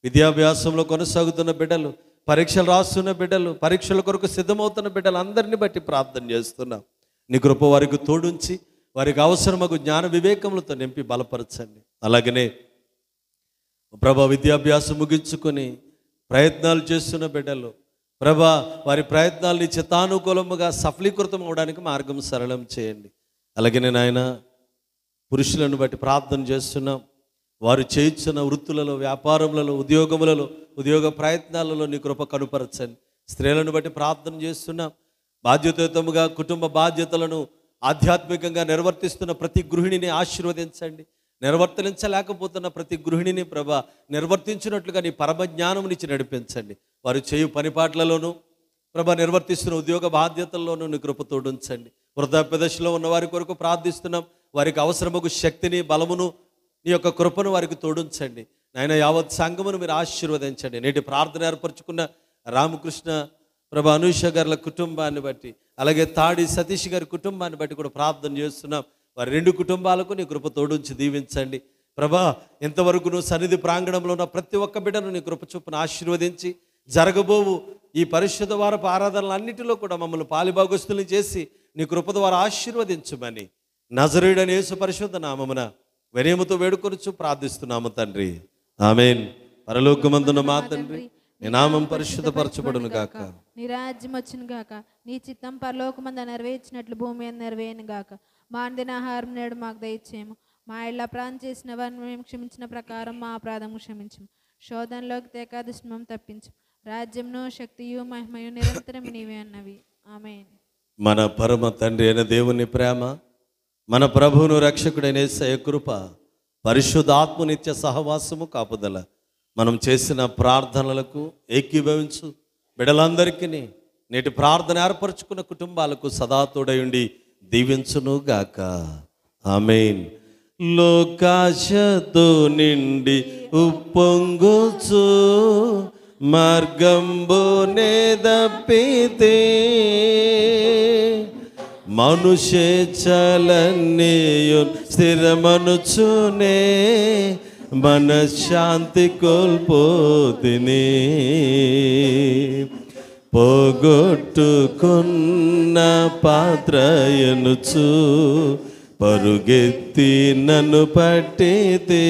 విద్యాభ్యాసంలో కొనసాగుతున్న బిడ్డలు, పరీక్షలు రాస్తున్న బిడ్డలు, పరీక్షల కొరకు సిద్ధమవుతున్న బిడ్డలు అందరినీ బట్టి ప్రార్థన చేస్తున్నాం. నీ కృప వారికి తోడుంచి వారికి అవసరమగు జ్ఞాన వివేకములతో నింపి బలపరచండి. అలాగనే ప్రభా, విద్యాభ్యాసం ముగించుకొని ప్రయత్నాలు చేస్తున్న బిడ్డలు ప్రభా, వారి ప్రయత్నాల్ని చిత్తానుకూలముగా సఫలీకృతం అవడానికి మార్గం సరళం చేయండి. అలాగనే నాయన, పురుషులను బట్టి ప్రార్థన చేస్తున్నాం. వారు చేయించిన వృత్తులలో, వ్యాపారములలో, ఉద్యోగములలో, ఉద్యోగ ప్రయత్నాలలో నీ కృప కనుపరచండి. స్త్రీలను బట్టి ప్రార్థన చేస్తున్నాం. బాధ్యతాయుతముగా కుటుంబ బాధ్యతలను ఆధ్యాత్మికంగా నిర్వర్తిస్తున్న ప్రతి గృహిణిని ఆశీర్వదించండి. నిర్వర్తించలేకపోతున్న ప్రతి గృహిణిని ప్రభా, నిర్వర్తించినట్లుగా నీ పరమజ్ఞానమునిచ్చి నడిపించండి. వారు చేయు పనిపాట్లలోనూ ప్రభా, నిర్వర్తిస్తున్న ఉద్యోగ బాధ్యతల్లోనూ నీ కృప తోడుంచండి. వృద్ధాప్య దశలో ఉన్న వారి కొరకు ప్రార్థిస్తున్నాం. వారికి అవసరమగు శక్తిని, బలమును, నీ యొక్క కృపను వారికి తోడుంచండి. నాయన, యావత్ సంఘమును మీరు ఆశీర్వదించండి. నేటి ప్రార్థన ఏర్పరచుకున్న రామకృష్ణ ప్రభా, అనూష గారుల కుటుంబాన్ని బట్టి, అలాగే తాడి సతీష్ గారి కుటుంబాన్ని బట్టి కూడా ప్రార్థన చేస్తున్నాం. వారి 2 కుటుంబాలకు నీ కృప తోడుంచి దీవించండి ప్రభా. ఇంతవరకు నువ్వు సన్నిధి ప్రాంగణంలో ఉన్న ప్రతి ఒక్క బిడ్డను నీ కృప చొప్పున ఆశీర్వదించి జరగబోవు ఈ పరిశుద్ధ వారపు ఆరాధనలన్నిటిలో కూడా మమ్మల్ని పాలిభాగస్తుల్ని చేసి నీ కృప ద్వారా ఆశీర్వదించమని నజరేయుడైన యేసు పరిశుద్ధ నామమున వినయముతో వేడుకొనుచు ప్రార్థిస్తున్నాము తండ్రి, ఆమేన్. పరలోకమందున్న మా తండ్రి, నీ నామం పరిశుద్ధపరచబడును గాక, నీ రాజ్యం వచ్చును గాక, నీ చిత్తం పరలోకమందు నెరవేర్చినట్లు భూమి మీద నెరవేరును గాక. మా అందిన ఆహారం నేడు మాకు దయచేయము. మా ఇళ్ళ అపరాధం చేసిన వారిని మేము క్షమించిన ప్రకారం మా అపరాధం క్షమించము. శోధనలోకి తేకాదుష్మం తప్పించు. రాజ్యంను, శక్తియు, మహిమయు నిరంతరం నీవే అన్నవి. ఆమేన్. మన పరమ తండ్రి అయిన దేవుని ప్రేమ, మన ప్రభువును రక్షకుడైన యేసయ్య కృప, పరిశుద్ధాత్మ నిత్య సహవాసము కాపుదల మనం చేసిన ప్రార్థనలకు ఏకీభవించు బిడ్డలందరికీ, నేటి ప్రార్థన ఏర్పరచుకున్న కుటుంబాలకు సదా తోడయుండి దీవించును గాక. ఆమేన్. లోకాశతో నిండి ఉప్పొంగుచు మార్గంబునే దప్పితే మనుషేచ్ఛలన్నీయు స్థిరమనుచునే మనశ్శాంతి కోల్పోతిని. పోగొట్టుకున్న పాత్రయనుచు పరుగెత్తి నన్ను పట్టితే,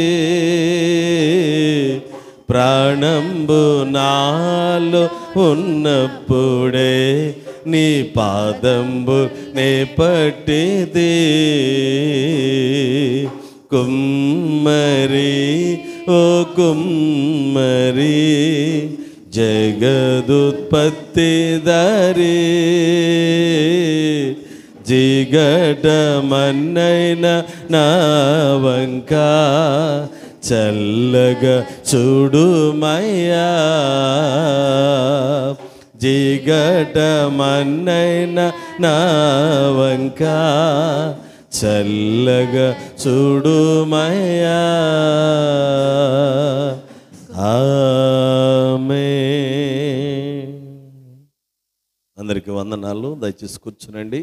ప్రాణంబు నాలో ఉన్నప్పుడే నీ పాదంబు నే పట్టిదే. కుమ్మరి ఓ కుమ్మరి జగదుత్పత్తి దారి, జిగటమన్నైన నా వంక చల్లగా చూడుమయ్యా. జిగటమన్నైన నా వంక చల్లగా చూడుమయ్యా. ఆమేన్. అందరికీ వందనాలు. దయచేసి కూర్చునండి.